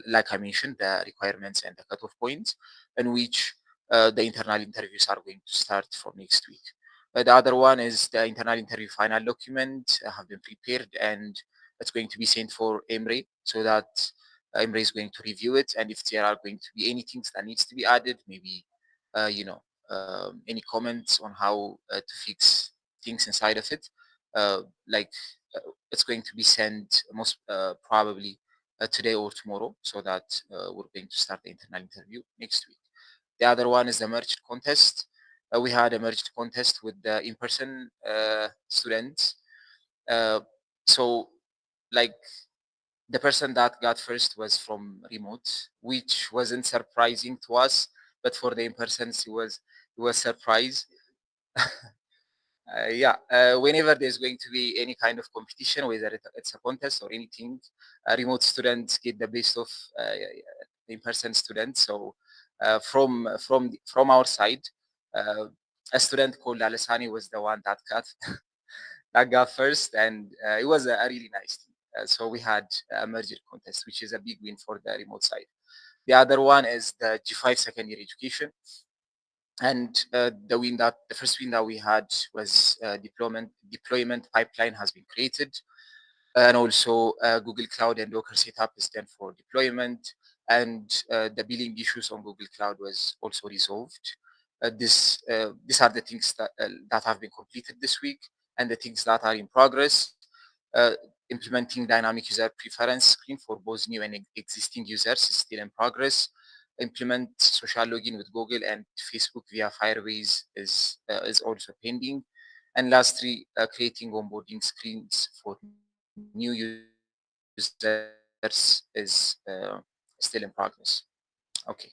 like I mentioned, the requirements and the cutoff points in which the internal interviews are going to start from next week. The other one is the internal interview final document have been prepared, and it's going to be sent for Emre so that Emre is going to review it, and if there are going to be any things that needs to be added, maybe any comments on how to fix things inside of it, like it's going to be sent most probably today or tomorrow, so that we're going to start the internal interview next week. The other one is the merged contest. We had a merged contest with the in-person students. Uh, so, like the person that got first was from remote, which wasn't surprising to us, but for the in-persons, it was surprise. Yeah, whenever there's going to be any kind of competition, whether it's a contest or anything, remote students get the best of the in-person students. So from our side, uh, a student called Alessani was the one that got first, and it was a really nice team. So we had a merger contest, which is a big win for the remote side. The other one is the G5 second year education, and the first win that we had was deployment pipeline has been created, and also Google Cloud and Docker setup is done for deployment, and the billing issues on Google Cloud was also resolved. These are the things that have been completed this week, and the things that are in progress. Uh, Implementing dynamic user preference screen for both new and existing users is still in progress. Implement social login with Google and Facebook via Firebase is also pending. And lastly, creating onboarding screens for new users is still in progress. Okay.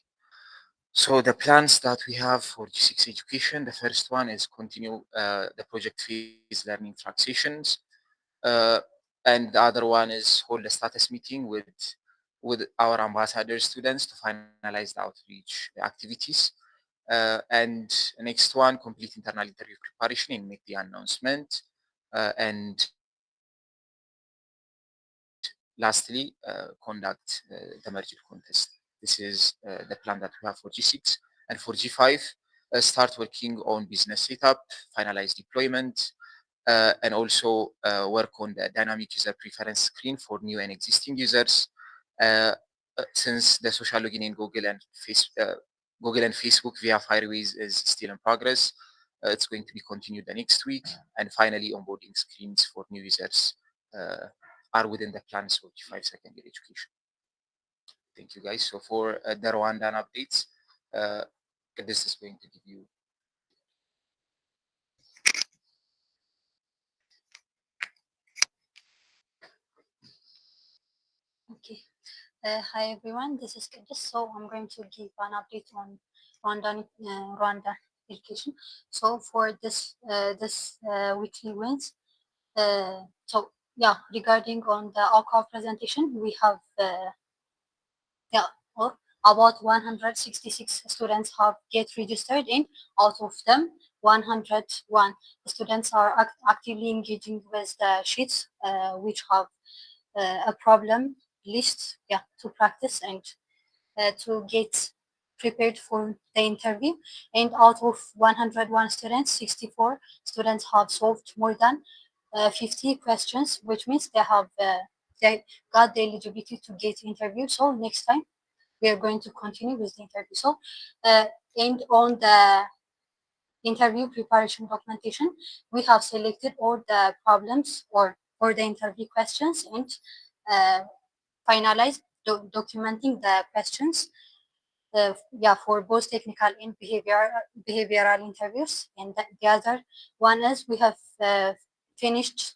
So the plans that we have for G6 education, the first one is continue the project phase learning track sessions. And the other one is hold a status meeting with our ambassador students to finalize the outreach activities. And next one, complete internal interview preparation and make the announcement. And lastly, conduct the merger contest. This is the plan that we have for G6. And for G5, start working on business setup, finalize deployment, and also work on the dynamic user preference screen for new and existing users. Uh, since the social login in Google and Facebook via Firebase is still in progress, it's going to be continued the next week. And finally, onboarding screens for new users are within the plans of G5 secondary education. Thank you, guys. So for the Rwandan updates, uh, this is going to give you. Okay. Hi everyone, this is Kadis. So I'm going to give an update on Rwanda education. So for this weekly wins, so yeah, regarding on the OCA presentation, we have yeah, or about 166 students have get registered in. Out of them, 101 students are actively engaging with the sheets, which have a problem list, yeah, to practice and to get prepared for the interview. And out of 101 students, 64 students have solved more than 50 questions, which means they got the eligibility to get interviewed. So next time we are going to continue with the interview. So and on the interview preparation documentation, we have selected all the problems or the interview questions and finalized documenting the questions yeah, for both technical and behavioral interviews. And the other one is we have finished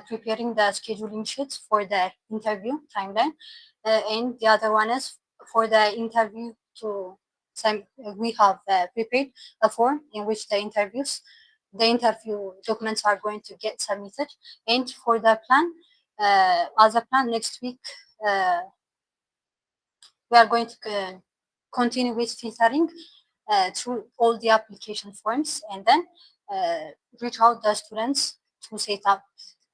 preparing the scheduling sheets for the interview timeline. And the other one is for the interview to we have prepared a form in which the interview documents are going to get submitted. And for the plan, as a plan next week, we are going to continue with filtering through all the application forms, and then reach out the students to set up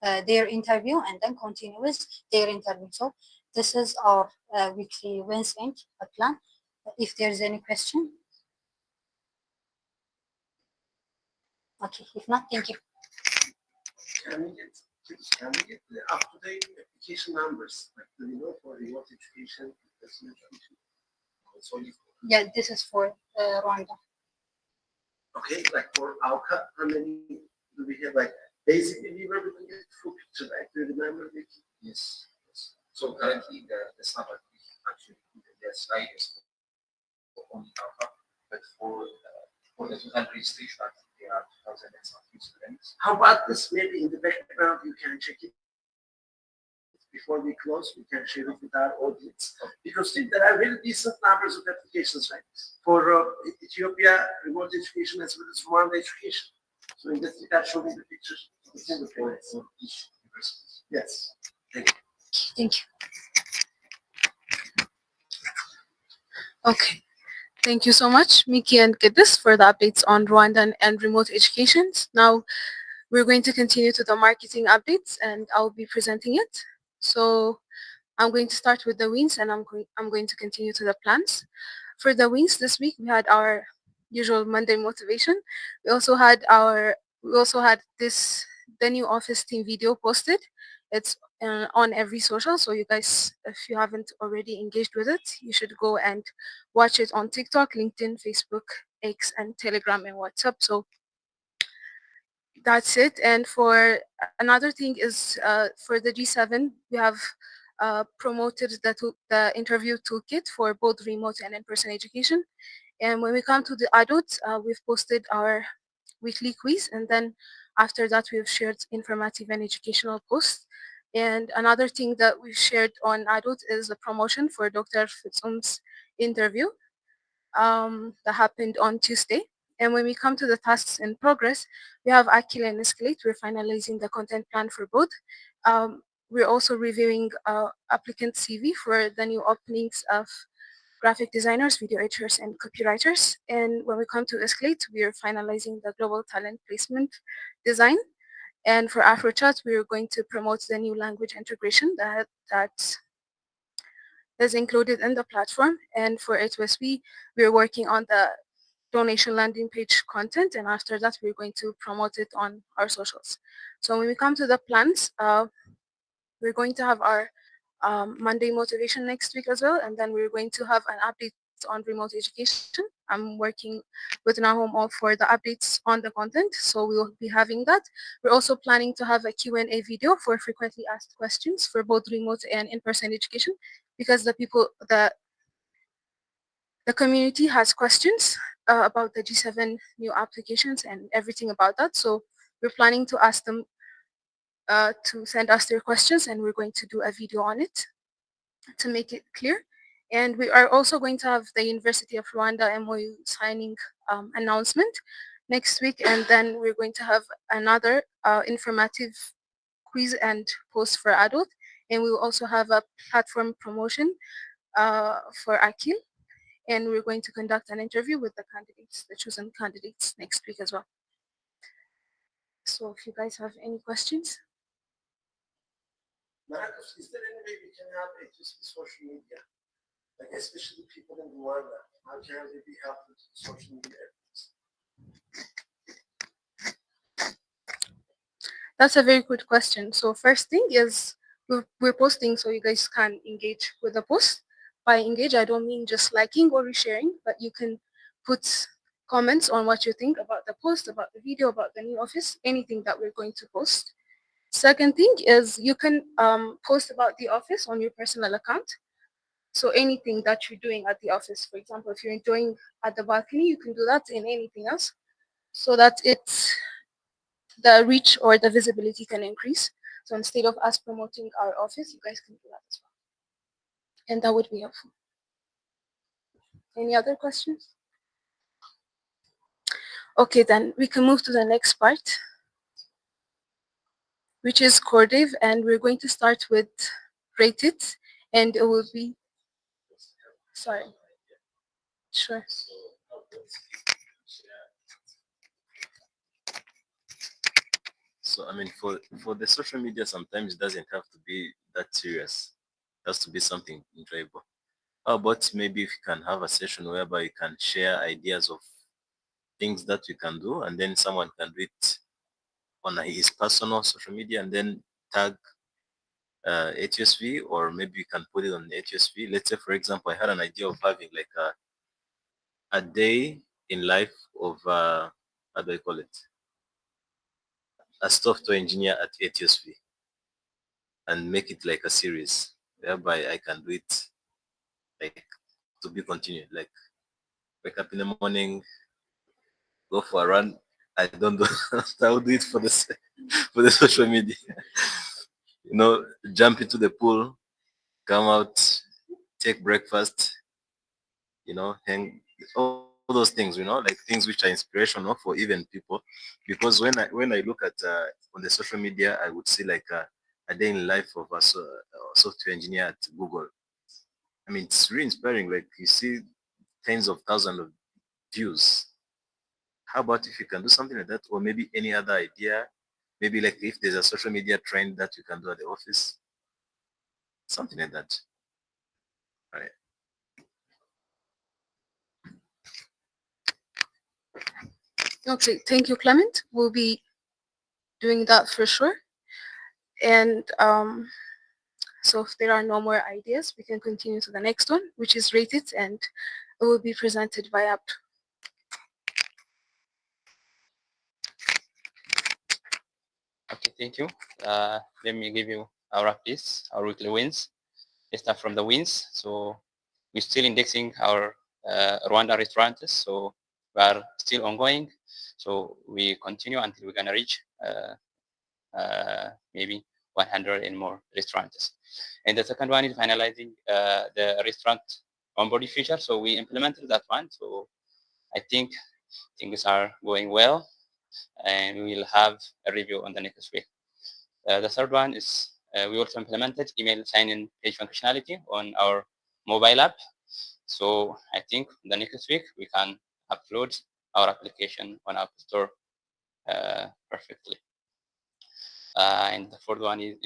their interview and then continue with their interview. So this is our weekly wins and plan. If there's any question. Okay, if not, thank you. Can we get the up-to-date application numbers, like do we know for remote education, personal education? It's only Yeah, this is for Rwanda. okay, like for AUCA, how many do we have? Like basically, we were looking at full picture, right? Do you remember, Vicky? Yes. Yes. So currently the summer is actually the slide is for only Alpha, but for the total registration, I think there are 2,000 and something students. How about this? Maybe in the background you can check it before we close. We can share it with our audience because there are very decent numbers of applications, right? For Ethiopia remote education as well as Rwanda education. So in this regard, show me the pictures. It's in the For place. each university. Yes. Thank you. Thank you. Okay. Thank you so much, Miki and Geddes, for the updates on Rwandan and remote educations. Now, we're going to continue to the marketing updates, and I'll be presenting it. So, I'm going to start with the wins, and I'm going to continue to the plans. For the wins this week, we had our usual Monday motivation. We also had this the new office team video posted. It's on every social, so you guys, if you haven't already engaged with it, you should go and watch it on TikTok, LinkedIn, Facebook, X, and Telegram and WhatsApp. So that's it. And for another thing is for the G7, we have promoted the interview toolkit for both remote and in-person education. And when we come to the adults, we've posted our weekly quiz, and then after that, we've shared informative and educational posts. And another thing that we shared on adult is a promotion for Dr. Fitzum's interview that happened on Tuesday. And when we come to the tasks in progress, we have Akil and Escalate. We're finalizing the content plan for both. We're also reviewing applicant CV for the new openings of graphic designers, video editors, and copywriters. And when we come to Escalate, we are finalizing the global talent placement design. And for AfroChat, we are going to promote the new language integration that is included in the platform. And for A2SV, we're working on the donation landing page content. And after that, we're going to promote it on our socials. So when we come to the plans, we're going to have our Monday motivation next week as well. And then we're going to have an update on remote education. I'm working with Nahom all for the updates on the content. So we will be having that. We're also planning to have a Q&A video for frequently asked questions for both remote and in-person education because the community has questions about the G7 new applications and everything about that. So we're planning to ask them to send us their questions, and we're going to do a video on it to make it clear. And we are also going to have the University of Rwanda MOU signing announcement next week, and then we're going to have another informative quiz and post for adult, and we will also have a platform promotion for Akil, and we're going to conduct an interview with the candidates, the chosen candidates next week as well. So if you guys have any questions. Marcus, is there any way we can have a social media? Like especially people in Rwanda, how can they be helpful to social media efforts? That's a very good question. So first thing is we're posting so you guys can engage with the post. By engage, I don't mean just liking or resharing, but you can put comments on what you think about the post, about the video, about the new office, anything that we're going to post. Second thing is you can post about the office on your personal account. So anything that you're doing at the office, for example, if you're enjoying at the balcony, you can do that in anything else, so that the reach or the visibility can increase. So instead of us promoting our office, you guys can do that as well, and that would be helpful. Any other questions? Okay, then we can move to the next part, which is Cordiv, and we're going to start with Rate It, and it will be, sorry, sure. So I mean, for the social media, sometimes it doesn't have to be that serious. It has to be something enjoyable. How about maybe if you can have a session whereby you can share ideas of things that you can do, and then someone can do it on his personal social media, and then tag A2SV, or maybe you can put it on A2SV. Let's say, for example, I had an idea of having like a day in life of how do I call it? A software engineer at A2SV, and make it like a series whereby I can do it like to be continued. Like wake up in the morning, go for a run. I don't do. I will do it for the for the social media. You know, jump into the pool, come out, take breakfast. You know, hang all those things. You know, like things which are inspirational for even people. Because when I look at on the social media, I would see like a day in life of a software engineer at Google. I mean, it's really inspiring. Like you see tens of thousands of views. How about if you can do something like that, or maybe any other idea? Maybe like if there's a social media trend that you can do at the office, something like that. Right. Okay, thank you, Clement. We'll be doing that for sure. And so if there are no more ideas, we can continue to the next one, which is Rate It, and it will be presented by Abd. Okay, thank you. Let me give you our updates, our weekly wins. Let's start from the wins. So we're still indexing our Rwanda restaurants. So we are still ongoing. So we continue until we're gonna reach maybe 100 and more restaurants. And the second one is finalizing the restaurant onboarding feature. So we implemented that one. So I think things are going well, and we will have a review on the next week. The third one is we also implemented email sign-in page functionality on our mobile app. So I think the next week we can upload our application on App Store perfectly. And the fourth one is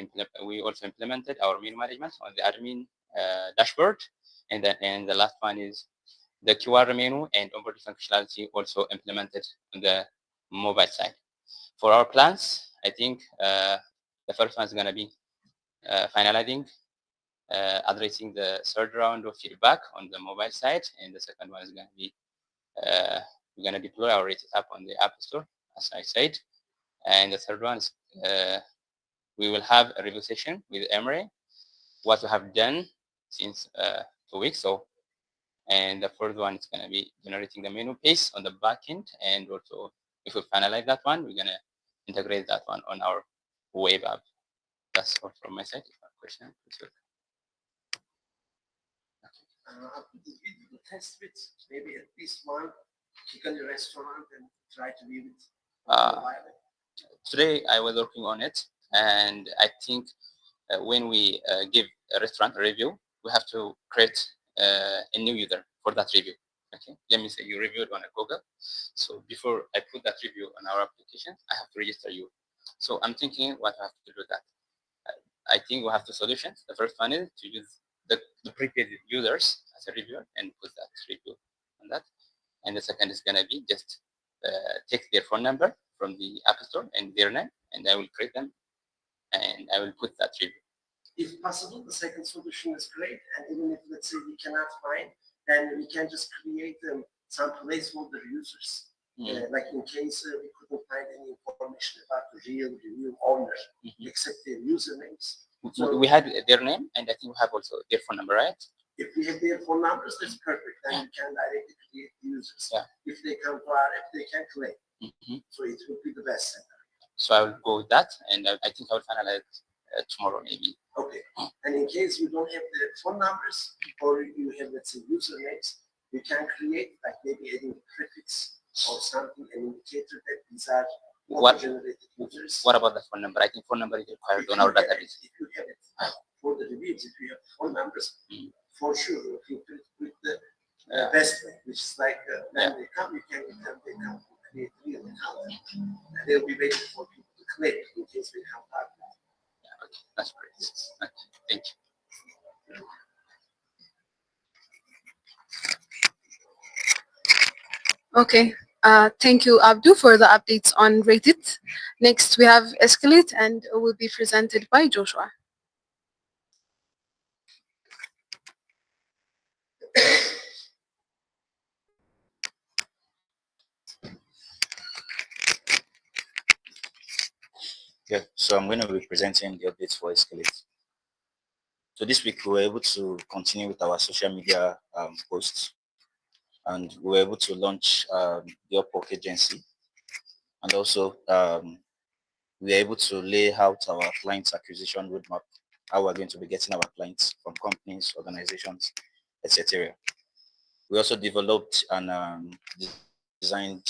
we also implemented our menu management on the admin dashboard. And the last one is the QR menu and onboarding functionality also implemented on the mobile side. For our plans, I think the first one is going to be finalizing, addressing the third round of feedback on the mobile side, and the second one is going to be we're going to deploy our Rated app on the App Store, as I said, and the third one is we will have a review session with Emre, what we have done since 2 weeks. So, and the fourth one is going to be generating the menu paste on the backend, and also if we finalize that one, we're going to integrate that one on our web app. That's all from my side. If you have a question, please. Test with maybe at least one chicken restaurant and try to leave it. Today I was working on it, and I think when we give a restaurant a review, we have to create a new user for that review. Okay, let me say you reviewed on a Google. So before I put that review on our application, I have to register you. So I'm thinking what I have to do that. I think we have two solutions. The first one is to use the prepaid users as a reviewer and put that review on that. And the second is going to be just take their phone number from the App Store and their name, and I will create them, and I will put that review. If possible, the second solution is great. And even if, let's say, we cannot find, then we can just create some placeholder users. Like in case we couldn't find any information about the real review owner, except their usernames. So we had their name, and I think we have also their phone number, right? If we have their phone numbers, that's perfect. Then you can directly create users. Yeah. If they come to our app, they can claim. Mhm. So it will be the best center. So I will go with that, and I think I will finalize tomorrow maybe. Okay. And in case you don't have the phone numbers or you have, let's say, usernames, you can create like maybe adding a prefix or something, an indicator that these are generated users. What about the phone number? I think phone number is required on our database. If you have it for the reviews, if you have phone numbers, for sure you can put the best way, which is like when they come, you can tell they come to create real account, and they'll be waiting for people to claim in case they come back. Okay, that's great. Okay, thank you. Okay. Thank you, Abdu, for the updates on Rated. Next, we have Escalate, and it will be presented by Joshua. Yeah, so I'm going to be presenting the updates for Escalate. So this week we were able to continue with our social media posts, and we were able to launch the Upwork agency, and also we were able to lay out our clients acquisition roadmap, how we're going to be getting our clients from companies, organizations, etc. We also developed and designed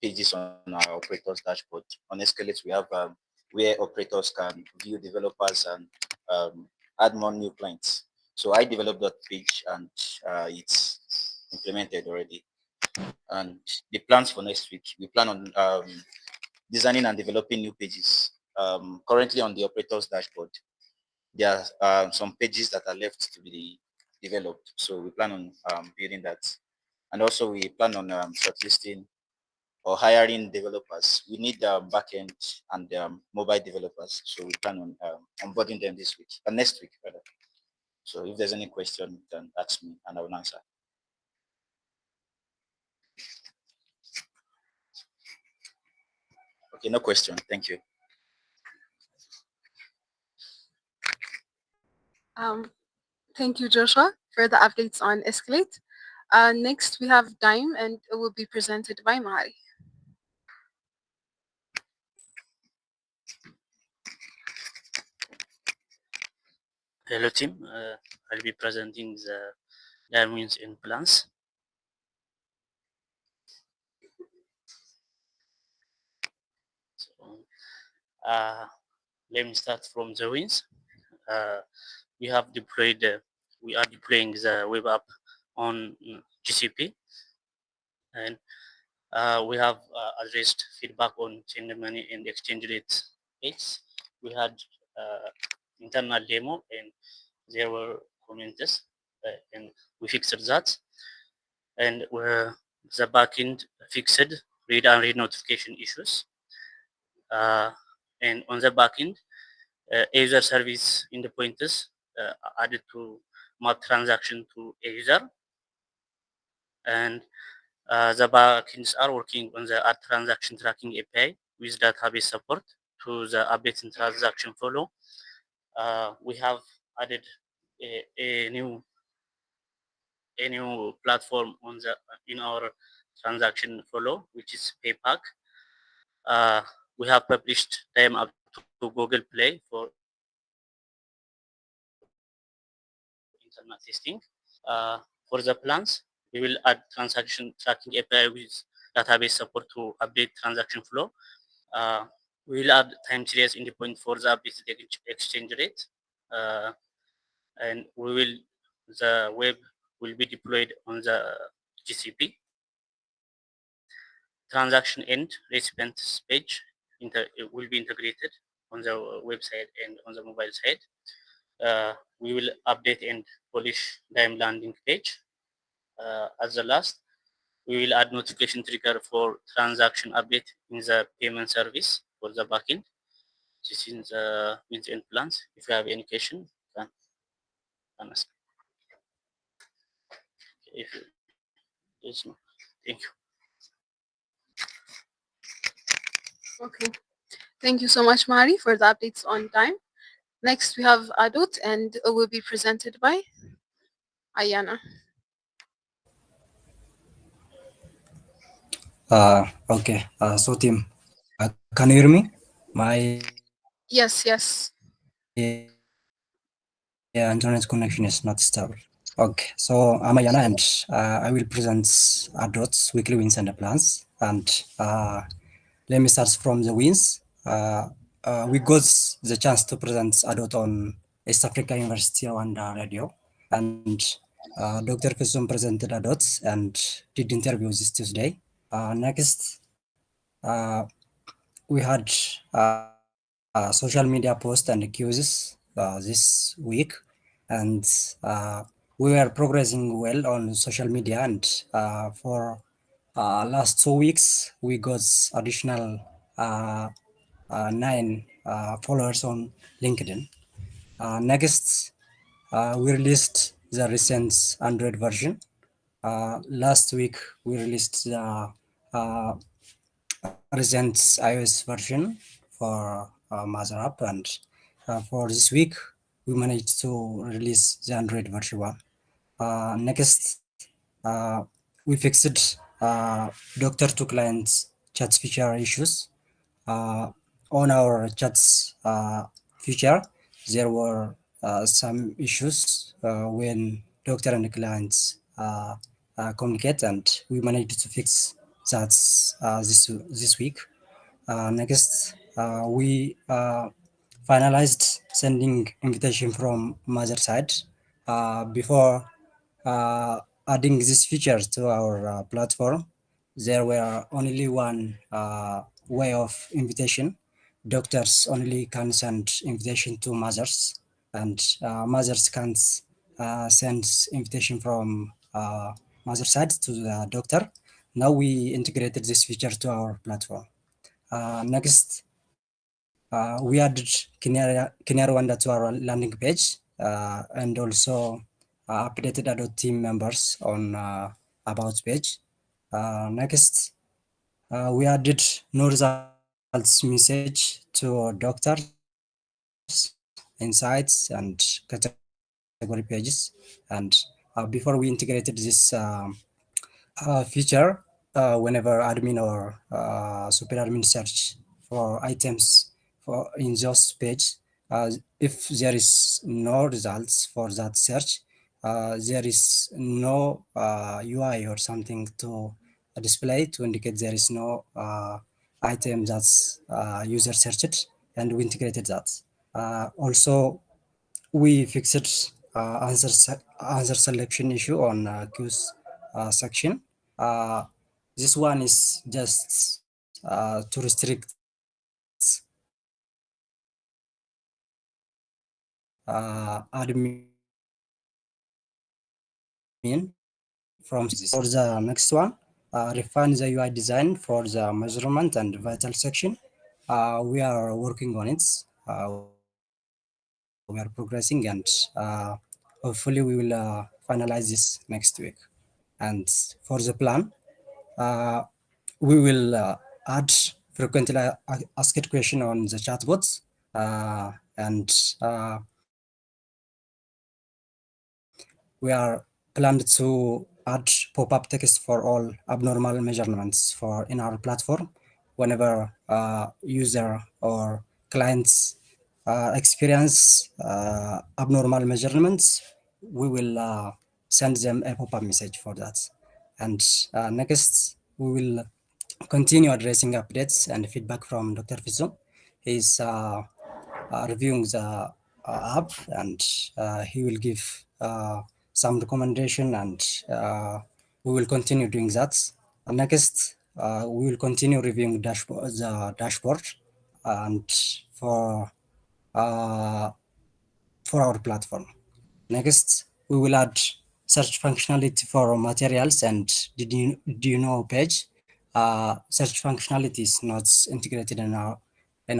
pages on our operators dashboard. On Escalate, we have where operators can view developers and add more new clients. So I developed that page, and it's implemented already. And the plans for next week, we plan on designing and developing new pages. Currently on the operators dashboard, there are some pages that are left to be developed. So we plan on building that. And also we plan on shortlisting or hiring developers. We need backend and mobile developers. So we plan on onboarding them this week, next week rather. So if there's any question, you can ask me and I will answer. Okay, no question. Thank you. Thank you, Joshua, for the updates on Escalate. Next, we have Dime, and it will be presented by Mari. Hello team, I'll be presenting the diamonds in plants. So, let me start from the wins. We are deploying the web app on GCP, and we have addressed feedback on change money and exchange rate rates. We had internal demo, and there were comments, and we fixed that. And the backend fixed read and read notification issues. And on the backend, user service endpoints added to map transaction to user, and the backends are working on the add transaction tracking API with database support to the update and transaction follow. We have added a new platform on the in our transaction follow, which is PayPack. We have published them up to Google Play for internal testing. For the plans, we will add transaction tracking API with database support to update transaction flow. We will add time series endpoint for the updated exchange rate, and the web will be deployed on the GCP. Transaction end recipients page will be integrated on the website and on the mobile side. We will update and polish Dime landing page. As the last, we will add notification trigger for transaction update in the payment service for the backend. This is the means and plans. If you have any question, you can ask. If there's no, thank you. Okay. Thank you so much, Mari, for the updates on Dime. Next, we have Adut, and it will be presented by Ayana. Okay. So team, can you hear me? My Yes, yes. internet connection is not stable. Okay. So I'm Ayana, and I will present Adot's weekly wins and plans. And let me start from the wins. We got the chance to present Adot on East Africa University Rwanda radio, and Dr. Kusum presented Adot and did interview this Tuesday. Next, uh, we had social media posts and quizzes this week, and uh, we were progressing well on social media. And for last 2 weeks, we got additional uh, 9 followers on LinkedIn. Next, we released the recent Android version. Last week, we released the uh, recent iOS version for Mother app, and for this week, we managed to release the Android version one. Next, we fixed doctor to client chat feature issues. Uh, on our chats feature, there were some issues when doctor and clients communicate, and we managed to fix that this week. Next, we finalized sending invitation from mother side before adding this feature to our platform. There were only one way of invitation. Doctors only can send invitation to mothers, and mothers can't send invitation from mother side to the doctor. Now we integrated this feature to our platform. Next, we added Kinera Rwanda to our landing page and also updated other team members on about page. Next, we added no results message to doctors, insights, and category pages. And before we integrated this feature, whenever admin or super admin search for items for in just page, if there is no results for that search, there is no UI or something to display to indicate there is no item that's user searched, and we integrated that. Also, we fixed answer selection issue on queues section. Uh, this one is just to restrict admin from seeing this. For the next one, refine the UI design for the measurement and vital section. We are working on it. We are progressing, and hopefully we will finalize this next week. And for the plan, uh, we will add frequently asked question on the chatbots, and we are planned to add pop-up text for all abnormal measurements for in our platform. Whenever user or clients experience abnormal measurements, we will send them a pop-up message for that. And next, we will continue addressing updates and feedback from Dr. Fizo. He's reviewing the app, and he will give some recommendation, and we will continue doing that. Next, we will continue reviewing the dashboard and for uh, for our platform. Next, we will add search functionality for materials and do you know page. Search functionality is not integrated in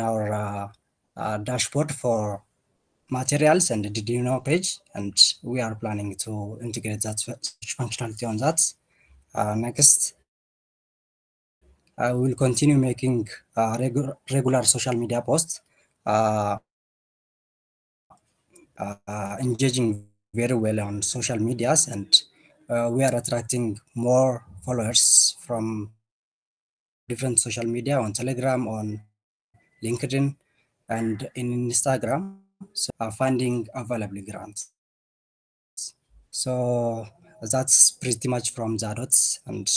our dashboard for materials and did you know page, and we are planning to integrate that search functionality on that. Next, we will continue making regular social media posts, uh, engaging videos, and very well on social medias, and we are attracting more followers from different social media on Telegram, on LinkedIn, and in Instagram. So finding available grants. So that's pretty much from Zadots. And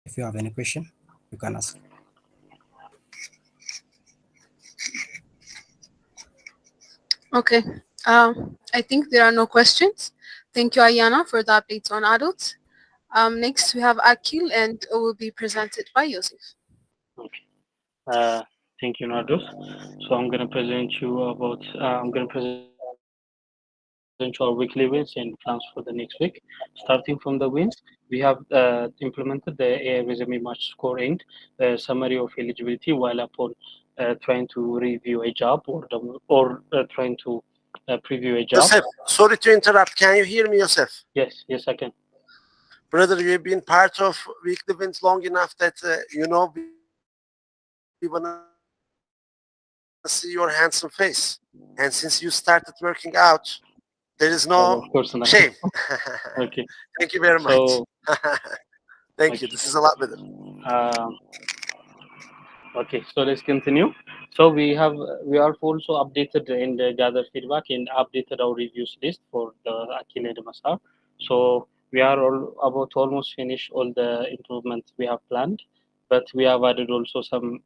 if you have any question, you can ask. Okay. I think there are no questions. Thank you, Ayana, for the updates on adults. Next, we have Akil, and it will be presented by Yosef. Okay. Thank you, Nardos. So I'm gonna present you about. I'm gonna present you our weekly wins and plans for the next week. Starting from the wins, we have implemented the AI resume match score and summary of eligibility while upon trying to review a job or trying to preview a job. Yosef, sorry to interrupt. Can you hear me, Yosef? Yes, I can. Brother, you've been part of weekly wins long enough that we wanna see your handsome face. And since you started working out, there is no shame. Of course not. Thank you Okay. very much. So Thank you. This is a okay. lot better. Um, Okay, so let's continue. So we are also updated and gathered feedback and updated our reviews list for the Akile de Masar. So we are all about to almost finish all the improvements we have planned, but we have added also some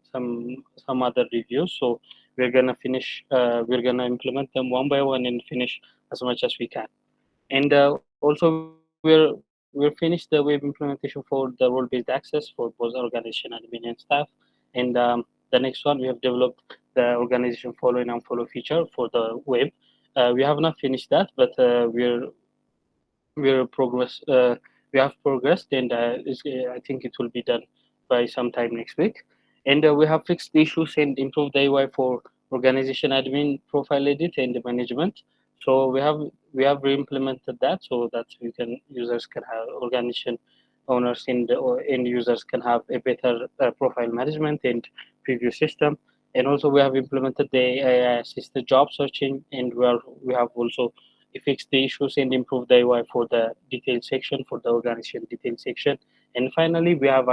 other reviews. So we're gonna finish. We're gonna implement them one by one and finish as much as we can. And also we're finished the web implementation for the role-based access for both organization, admin, and staff. And the next one, we have developed the organization follow in and follow feature for the web. We have not finished that, but we're progress we have progressed, and I think it will be done by sometime next week. And we have fixed the issues and improved the UI for organization admin, profile edit, and management. So we have re-implemented that so that we can users can have organization owners and or end users can have a better profile management and preview system. And also we have implemented the AI assisted job searching, and we have also fix the issues and improve the UI for the detail section, for the organization detail section. And finally, we have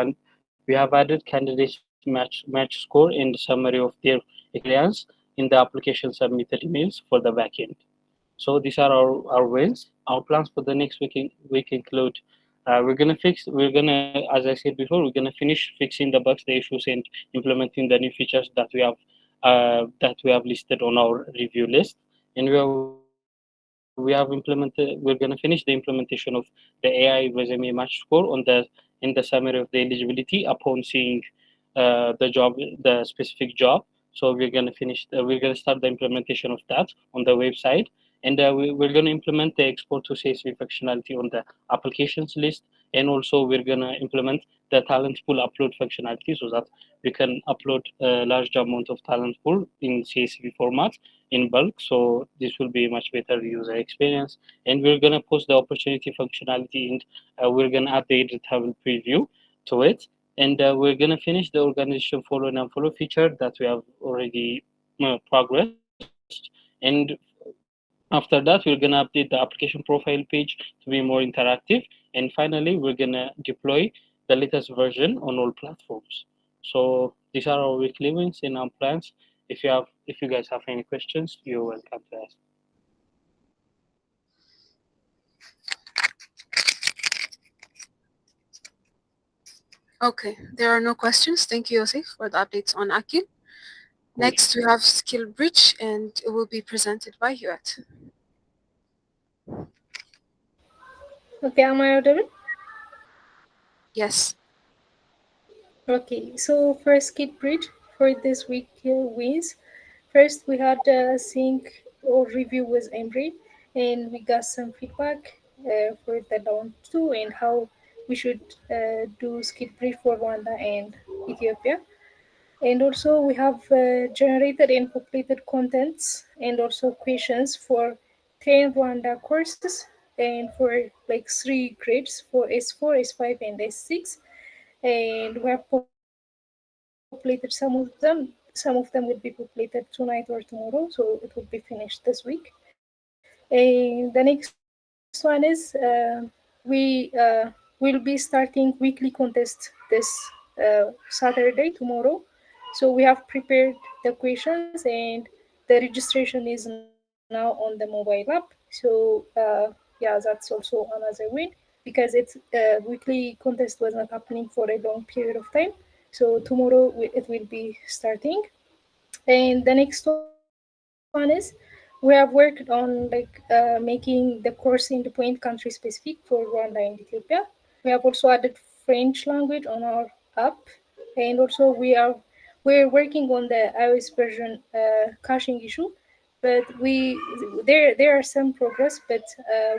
added candidates match score and summary of their experience in the application submitted emails for the backend. So these are our wins. Our plans for the next week include as I said before, we're gonna finish fixing the bugs, the issues, and implementing the new features that we have listed on our review list. And we're gonna finish the implementation of the AI resume match score in the summary of the eligibility upon seeing the specific job. So we're gonna start the implementation of that on the website, and we're gonna implement the export to CSV functionality on the applications list, and also we're gonna implement the talent pool upload functionality so that we can upload a large amount of talent pool in CSV format in bulk. So this will be a much better user experience. And we're gonna post the opportunity functionality, and we're gonna add the editable preview to it. And we're gonna finish the organization follow and unfollow feature that we have already progressed. And after that, we're gonna update the application profile page to be more interactive. And finally, we're gonna deploy the latest version on all platforms. So these are our weekly wins in our plans. If you guys have any questions, you're welcome to ask. Okay, there are no questions. Thank you, Yosef, for the updates on Akil. Next, we have Skill Bridge, and it will be presented by Huat. Okay, am I audible? Yes. Okay, so first Skid Bridge for this week wins. First, we had a sync or review with Embry, and we got some feedback for the down two and how we should do Skid Bridge for Rwanda and Ethiopia. And also, we have generated and completed contents and also questions for 10 Rwanda courses and for like 3 grades for S4, S5, and S6. And we have populated some of them. Some of them will be populated tonight or tomorrow, so it will be finished this week. And the next one is we'll be starting weekly contest this Saturday tomorrow. So we have prepared the questions and the registration is now on the mobile app. So yeah, that's also another win because weekly contest was not happening for a long period of time. So tomorrow it will be starting. And the next one is we have worked on making the course in the point country specific for Rwanda and Ethiopia. We have also added French language on our app, and also we're working on the iOS version caching issue. But there are some progress, but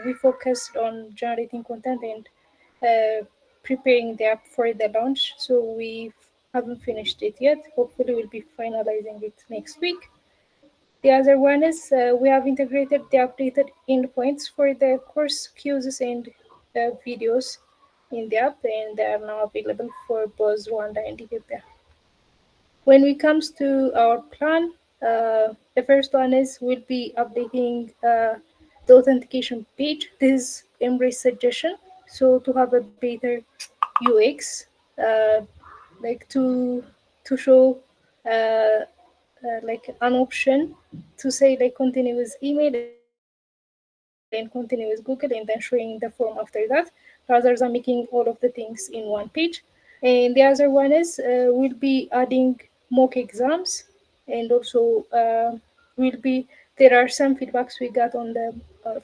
we focused on generating content and preparing the app for the launch. So we haven't finished it yet. Hopefully, we'll be finalizing it next week. The other one is we have integrated the updated endpoints for the course quizzes and videos in the app, and they are now available for both Rwanda and Ethiopia. When it comes to our plan, the first one is we'll be updating the authentication page. This is Embrace suggestion. So to have a better UX, uh, like to show like an option to say like continue with email and continue with Google and then showing the form after that, rather than making all of the things in one page. And the other one is we'll be adding mock exams, and also will be there are some feedbacks we got on the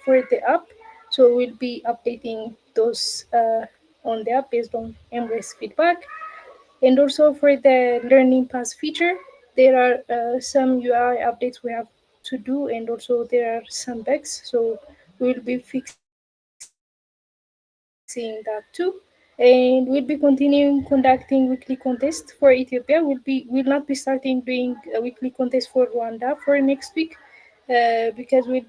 for the app, so we'll be updating those on the app based on Embrace feedback. And also for the learning pass feature, there are some UI updates we have to do, and also there are some bugs. So we'll be fixing that too. And we'll be continuing conducting weekly contest for Ethiopia. We'll not be starting doing a weekly contest for Rwanda for next week. Because we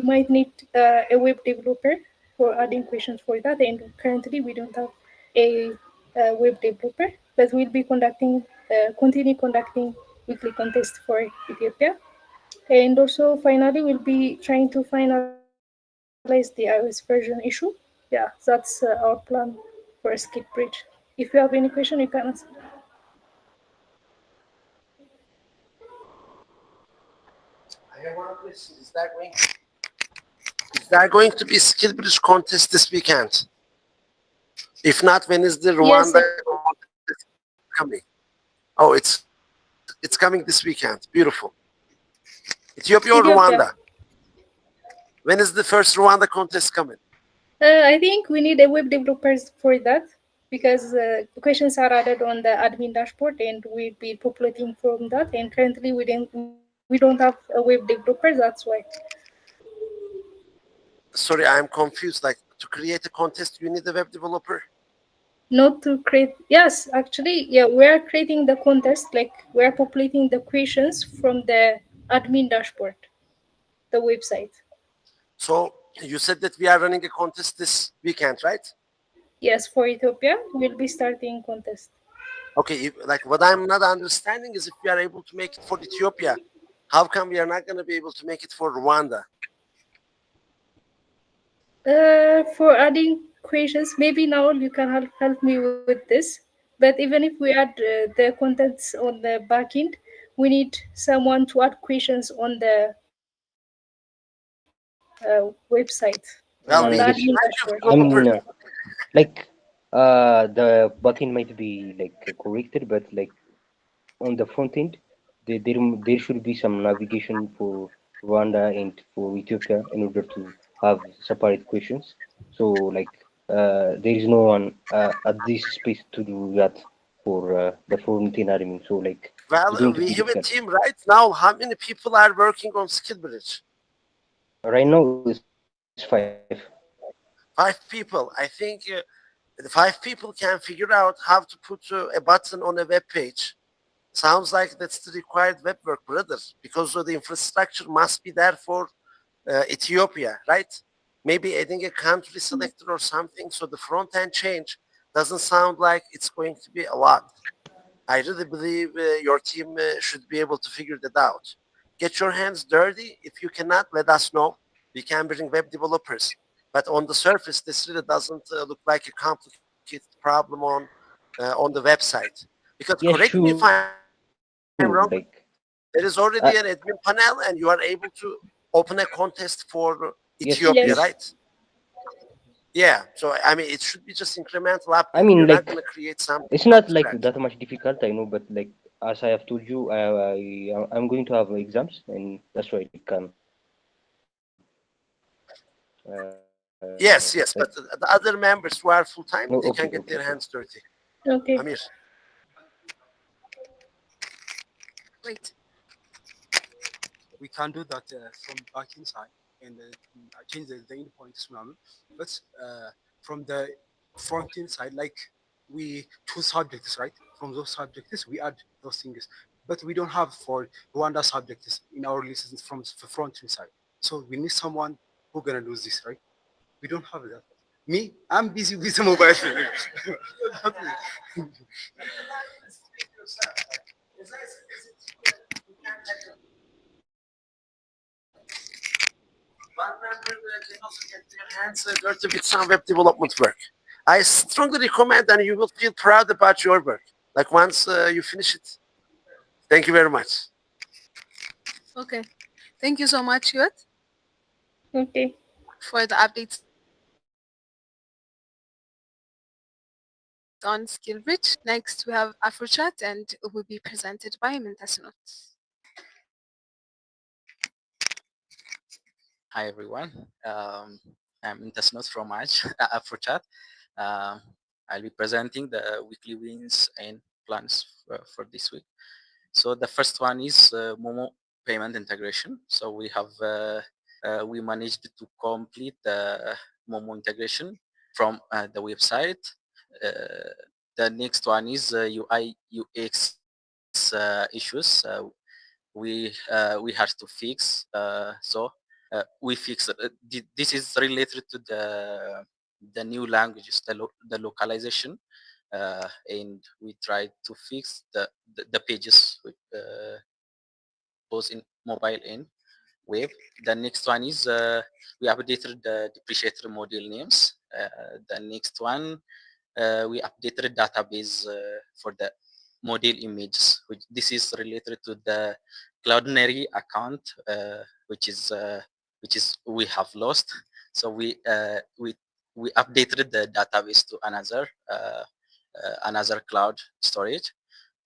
might need a web developer for adding questions for that, and currently we don't have a, web developer, but we'll be continue conducting weekly contest for Ethiopia. And also finally we'll be trying to finalize the iOS version issue. Yeah, that's our plan for Skip Bridge. If you have any question, you can ask. I have one question. Is there going to be skill bridge contest this weekend? If not, when is the Yes, Rwanda contest coming? Oh, it's coming this weekend. Beautiful. Ethiopia or Ethiopia. Rwanda? When is the first Rwanda contest coming? I think we need a web developers for that because questions are added on the admin dashboard and we'll be populating from that. And currently we don't have a web developers. That's why. Sorry, I'm confused. Like to create a contest, you need a web developer. Not to create. Yes, actually, yeah, we are creating the contest. Like we are populating the questions from the admin dashboard, the website. So you said that we are running a contest this weekend, right? Yes, for Ethiopia, we'll be starting contest. Okay, like what I'm not understanding is if we are able to make it for Ethiopia, how come we are not going to be able to make it for Rwanda? For adding questions, maybe now you can help me with this. But even if we add the contents on the backend, we need someone to add questions on the website, on the Well, we admin need This, dashboard. I developers. mean, like, the backend might be like corrected, but like on the front end, there should be some navigation for Rwanda and for Ethiopia in order to have separate questions. So like, there is no one at this space to do that for the front end admin. So like, it's Well, going to we be have a difficult. team right now. How many people are working on SkillBridge? Right now, it's five. 5 people. I think the 5 people can figure out how to put a button on a web page. Sounds like that's the required web work, brother, because the infrastructure must be there for Ethiopia, right? Maybe adding a country selector or something so the front end change doesn't sound like it's going to be a lot. I really believe your team should be able to figure that out. Get your hands dirty. If you cannot, let us know. we can bring web developers. But on the surface, this really doesn't look like a complicated problem on the website. Because Yeah, correct me if I'm sure. wrong, there is already an admin panel, and you are able to open a contest for Ethiopia, right? Yes, Yes. yes. Yeah. So I mean, it should be just incremental update. I You're not mean, gonna like, create something it's from not like scratch. that much difficult, I know, but like as I have told you, I'm going to have exams, and that's why I can. Yes, yes. But the other members who are full time, No, they okay, can get okay, their okay. hands dirty. Okay. Amir. Wait. We can do that from backend side and change the endpoints now. But from the front end side, like we choose subjects, right? From those subjects, we add those things. But we don't have for Rwanda subjects in our lists from the front end side. So we need someone who gonna do this, right? We don't have that. Me, I'm busy with the mobile phone. One member can also get their hands dirty with some web development work. I strongly recommend, and you will feel proud about your work. Like once you finish it. Thank you very much. Okay. Thank you so much, Yud, Okay. for the updates on SkillBridge. Next, we have AfroChat, and it will be presented by Mintasnot. Hi everyone. I'm Intasnot from AfroChat. Um, I'll be presenting the weekly wins and plans for this week. So the first one is Momo payment integration. So we managed to complete the Momo integration from the website. The next one is UI UX issues. We had to fix. We fixed it. This is related to the new languages, the localization, and we tried to fix the pages with both in mobile and web. The next one is we updated the depreciator module names. The next one we updated database for the model images. Which this is related to the Cloudinary account, which is we have lost. So we updated the database to another cloud storage.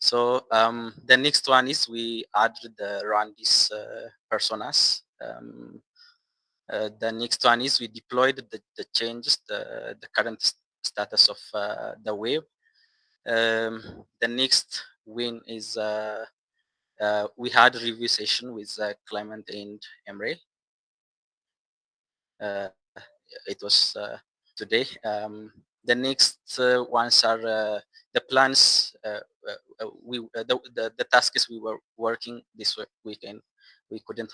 So the next one is we added the run these personas. The next one is we deployed the changes, the current status of the web. The next win is we had a review session with Clement and Emre. It was today. The next ones are the plans. The tasks we were working this weekend. We couldn't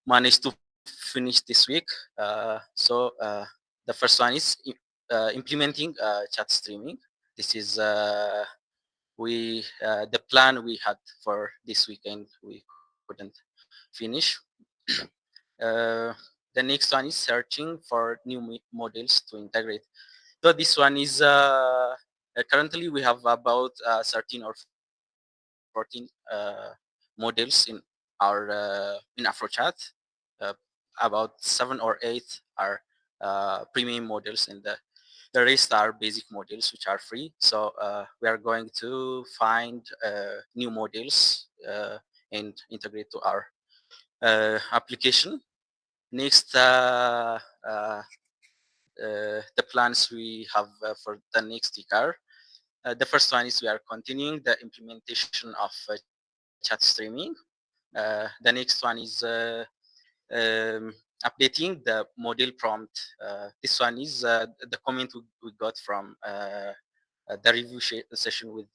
manage to finish this week. The first one is implementing chat streaming. This is the plan we had for this weekend. We couldn't finish. uh, the next one is searching for new models to integrate. So this one is currently we have about 13 or 14 models in AfroChat. Uh, about 7 or 8 are premium models, and the rest are basic models which are free. So we are going to find new models and integrate to our application. Next, the plans we have for the next week are the first one is we are continuing the implementation of chat streaming. The next one is updating the model prompt. This one is the comment we got from the review session with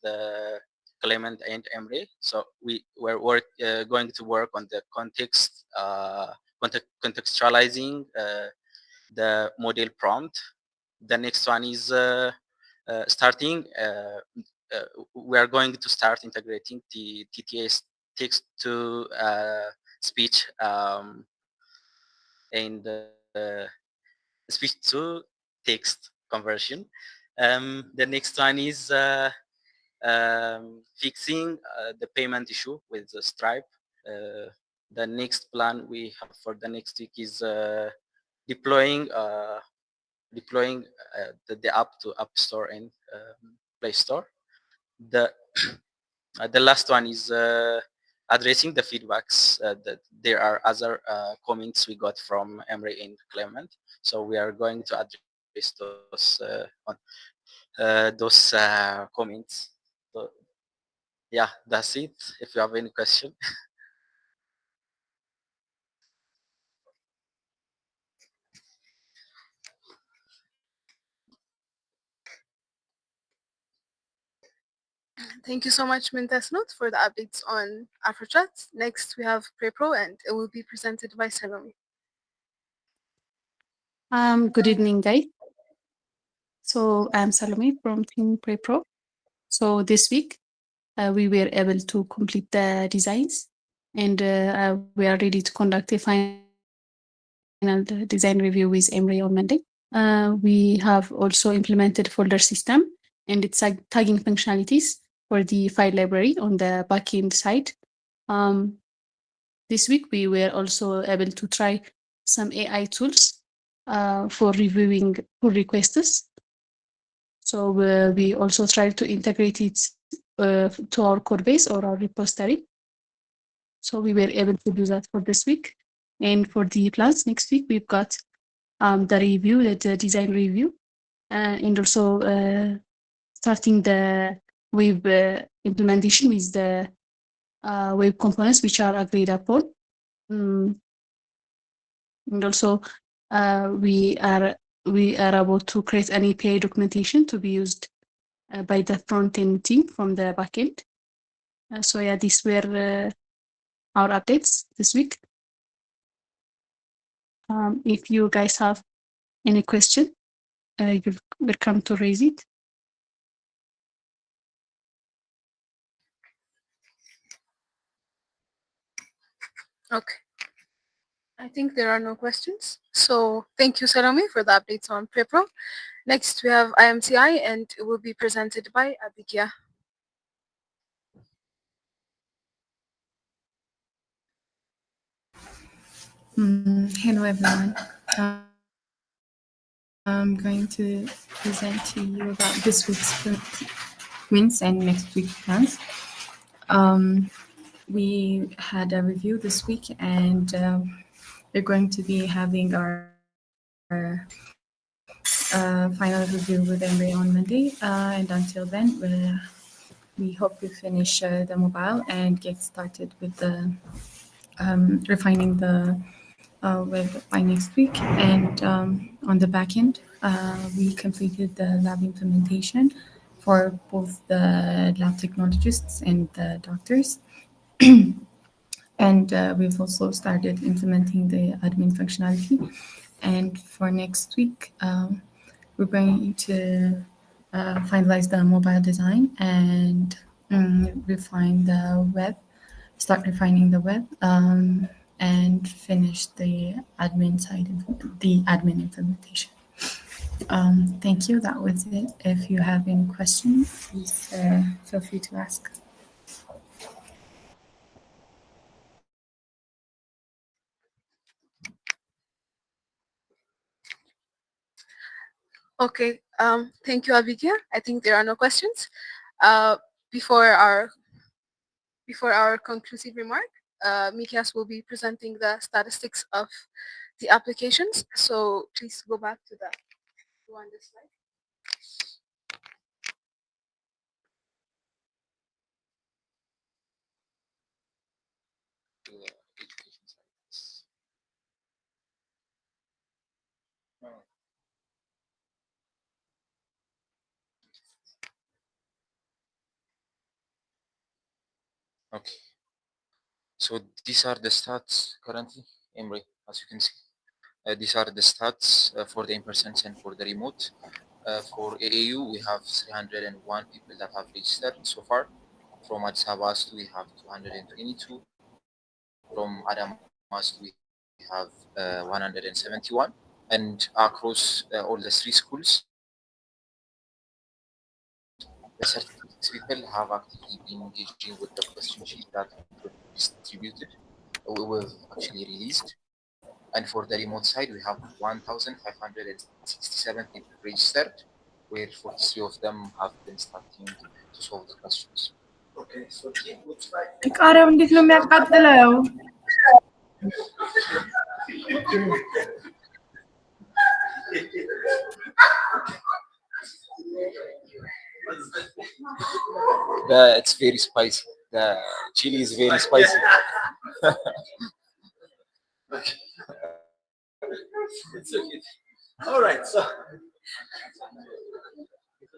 Clement and Emre. So we were going to work on the contextualizing the model prompt. The next one is starting. We are going to start integrating the TTS text to speech and speech to text conversion. The next one is fixing the payment issue with the Stripe. The next plan we have for the next week is deploying the app to App Store and Play Store. The the last one is addressing the feedbacks that there are other comments we got from Emre and Clement. So we are going to address those comments. So yeah, that's it. If you have any question. Thank you so much, Mintasnot, for the updates on AfroChat. Next, we have PrePro, and it will be presented by Salome. Good evening, guys. So I'm Salome from Team PrePro. So this week, we were able to complete the designs, and we are ready to conduct a final design review with Emre on Monday. We have also implemented folder system and its tagging functionalities for the file library on the backend side. This week, we were also able to try some AI tools for reviewing pull requests. So we also try to integrate it to our code base or our repository. So we were able to do that for this week. And for the plans next week, we've got the review, the design review, and also starting the web implementation with the web components which are agreed upon. And also we are about to create an API documentation to be used by the front-end team from the backend. So yeah, these were our updates this week. If you guys have any question, you're welcome to raise it. Okay. I think there are no questions. So thank you, Salome, for the updates on PrePro. Next, we have IMCI, and it will be presented by Abikia. Hello everyone. I'm going to present to you about this week's wins and next week's plans. We had a review this week, and we're going to be having our final review with Emre on Monday. And until then, we hope to finish the mobile and get started with the refining the web by next week. And on the back end, we completed the lab implementation for both the lab technologists and the doctors. And we've also started implementing the admin functionality. And for next week, we're going to finalize the mobile design and refine the web, start refining the web, and finish the admin side, the admin implementation. Thank you. That was it. If you have any questions, please feel free to ask. Okay. Thank you, Abigail. I think there are no questions. Uh, before our conclusive remark, Mikias will be presenting the statistics of the applications. So please go back to the one this slide. Okay. So these are the stats currently, Emre, as you can see. These are the stats for the in-person and for the remote. For AAU, we have 301 people that have registered so far. From Addis Ababa, we have 222. From Adamas, we have have 171, and across all the three schools, the 36 people have actively been engaging with the question sheet that were distributed, we've actually released. And for the remote side, we have 1,567 people registered, where 43 of them have been starting to solve the questions. Okay, so team looks like ቃሪያው እንዴት ነው የሚያቃጥለው? It's very spicy. The chili is very spicy. it's okay. All right, so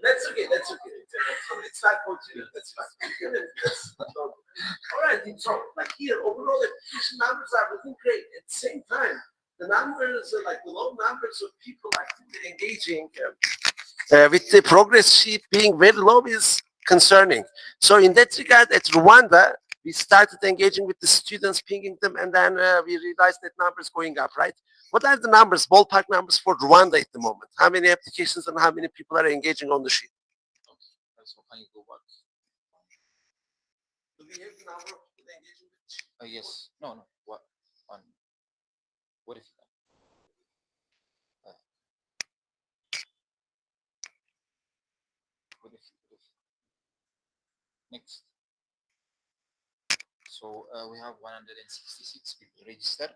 that's okay. That's okay. It's not continuous. That's fine. All right. So, like here, overall application numbers are looking great. At the same time, the numbers, like the low numbers of people actively engaging with the progress sheet being very low is concerning. So, in that regard, at Rwanda, we started engaging with the students, pinging them, and then we realized that numbers going up, right? What are the numbers, ballpark numbers for Rwanda at the moment? How many applications and how many people are engaging on the sheet? So can you go back? Do we have the number of people engaging with the sheet? Yes. No. What? One. What if? What if? Next. So we have 166 people registered.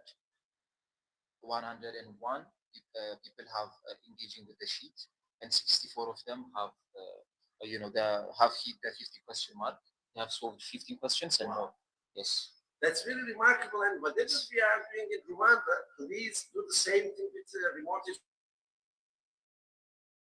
101 people have engaging with the sheet, and 64 of them have, have hit the 50 question mark. They have solved 15 questions and more. Yes. That's really remarkable. And whatever we are doing in Rwanda, please do the same thing with remote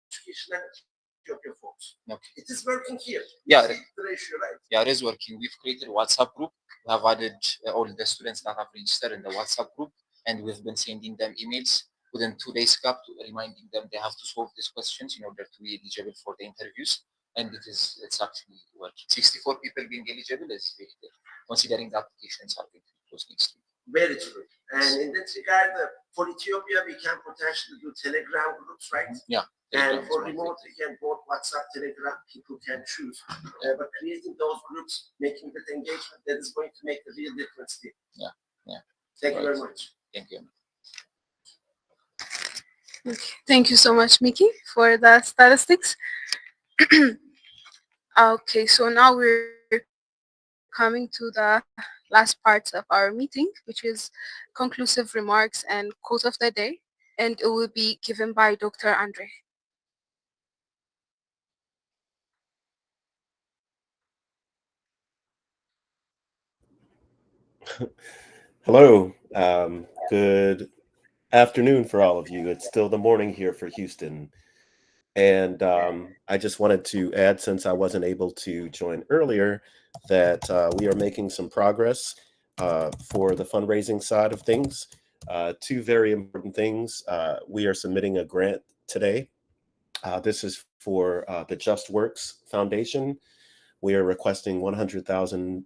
education and Ethiopia folks. Okay. It is working here. Yeah. The ratio, right? Yeah, it is working. We've created a WhatsApp group. We have added all the students that have registered in the WhatsApp group, and we've been sending them emails within 2 days gap to reminding them they have to solve these questions in order to be eligible for the interviews. And it's actually working. 64 people being eligible is very good, considering the applications are going to be closed next week. Very true. And in that regard, for Ethiopia, we can potentially do Telegram groups, right? Yeah. And for remote, we can both WhatsApp, Telegram, people can choose. But creating those groups, making that engagement, that is going to make a real difference here. Yeah. Thank you very much. Thank you. Okay. Thank you so much, Mickey, for the statistics. Okay, so now we're coming to the last parts of our meeting, which is conclusive remarks and quote of the day, and it will be given by Dr. Andre. Hello. Good afternoon for all of you. It's still the morning here for Houston. And I just wanted to add, since I wasn't able to join earlier, that we are making some progress for the fundraising side of things. Two very important things. We are submitting a grant today. This is for the Just Works Foundation. We are requesting 100,000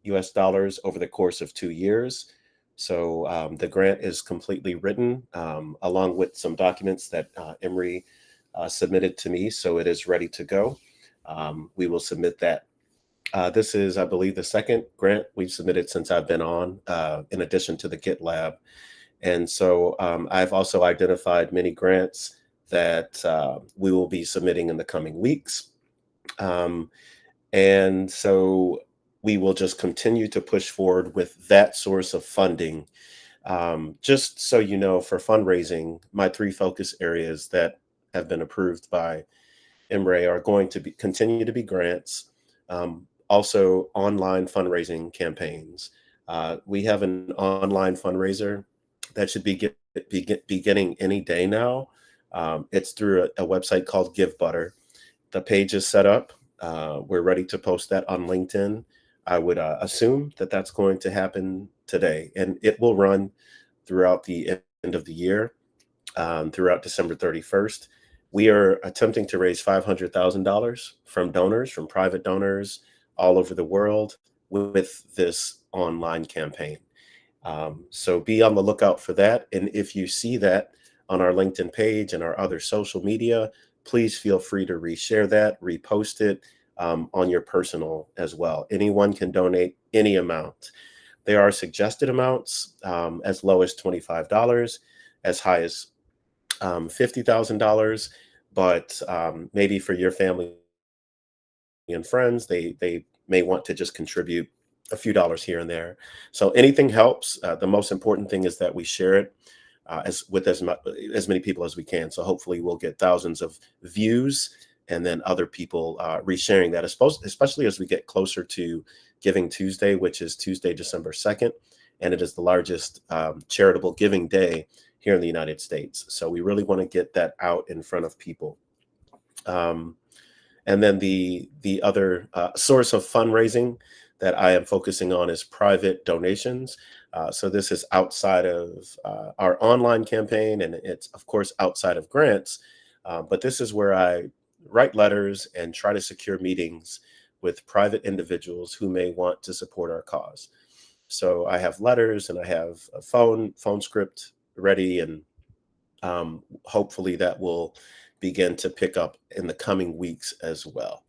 US dollars over the course of 2 years. So the grant is completely written along with some documents that Emory submitted to me. So it is ready to go. We will submit that. This is, I believe, the second grant we've submitted since I've been on, in addition to the GitLab. And so I've also identified many grants that we will be submitting in the coming weeks. And so we will just continue to push forward with that source of funding. Just so you know, for fundraising, my 3 focus areas that have been approved by MRE are going to continue to be grants, also online fundraising campaigns. We have an online fundraiser that should be beginning any day now. It's through a website called Give Butter. The page is set up. We're ready to post that on LinkedIn. I would assume that that's going to happen today, and it will run throughout the end of the year, throughout December 31st. We are attempting to raise $500,000 from donors, from private donors all over the world with this online campaign. So be on the lookout for that. And if you see that on our LinkedIn page and our other social media, please feel free to reshare that, repost it on your personal as well. Anyone can donate any amount. There are suggested amounts as low as $25, as high as $50,000. But maybe for your family and friends, they may want to just contribute a few dollars here and there. So anything helps. The most important thing is that we share it as many people as we can. So hopefully we'll get thousands of views and then other people resharing that, especially as we get closer to Giving Tuesday, which is Tuesday, December 2nd. And it is the largest charitable giving day here in the United States. So we really want to get that out in front of people. And then the other source of fundraising that I am focusing on is private donations. So this is outside of our online campaign, and it's of course outside of grants. But this is where I write letters and try to secure meetings with private individuals who may want to support our cause. So I have letters and I have a phone script ready, and hopefully that will begin to pick up in the coming weeks as well.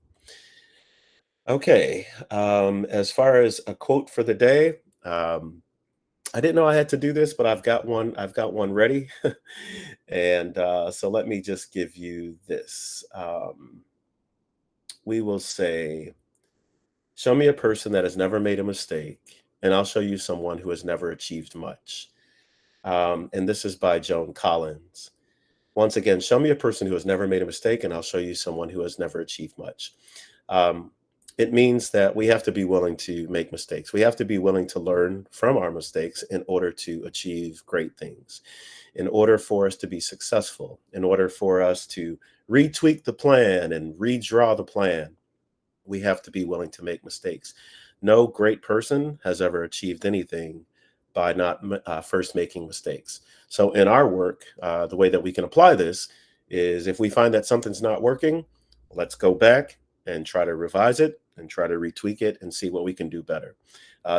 Okay, as far as a quote for the day, I didn't know I had to do this, but I've got one. I've got one ready, and so let me just give you this. We will say, "Show me a person that has never made a mistake, and I'll show you someone who has never achieved much." And this is by Joan Collins. Once again, show me a person who has never made a mistake, and I'll show you someone who has never achieved much. Um, it means that we have to be willing to make mistakes. We have to be willing to learn from our mistakes in order to achieve great things, in order for us to be successful, in order for us to retweak the plan and redraw the plan. We have to be willing to make mistakes. No great person has ever achieved anything by not first making mistakes. So in our work, the way that we can apply this is if we find that something's not working, let's go back and try to revise it and try to retweak it and see what we can do better.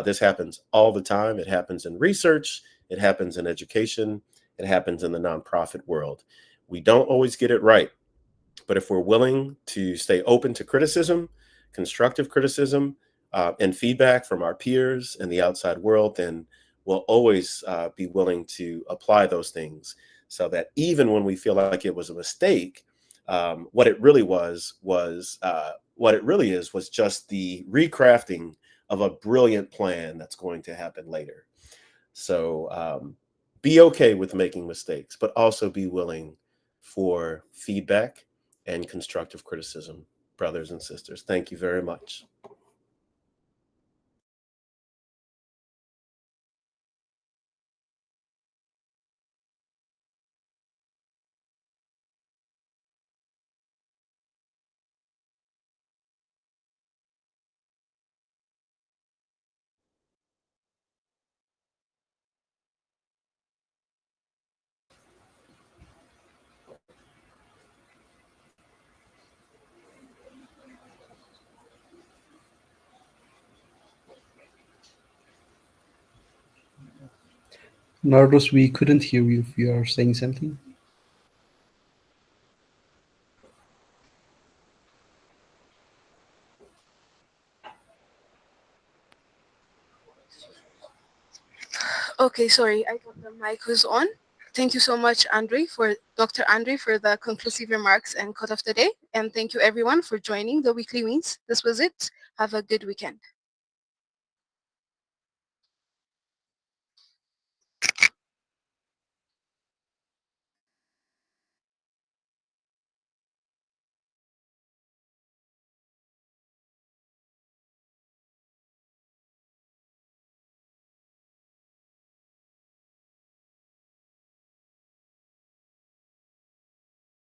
This happens all the time. It happens in research. It happens in education. It happens in the nonprofit world. We don't always get it right. But if we're willing to stay open to criticism, constructive criticism, and feedback from our peers and the outside world, then we'll always be willing to apply those things so that even when we feel like it was a mistake, what it really what it really is was just the recrafting of a brilliant plan that's going to happen later. So be okay with making mistakes, but also be willing for feedback and constructive criticism, brothers and sisters. Thank you very much. Nardos, we couldn't hear you if you are saying something. Okay, sorry, I thought the mic was on. Thank you so much, Dr. Andre, for the conclusive remarks and cut of the day. And thank you everyone for joining the Weekly Wins. This was it. Have a good weekend.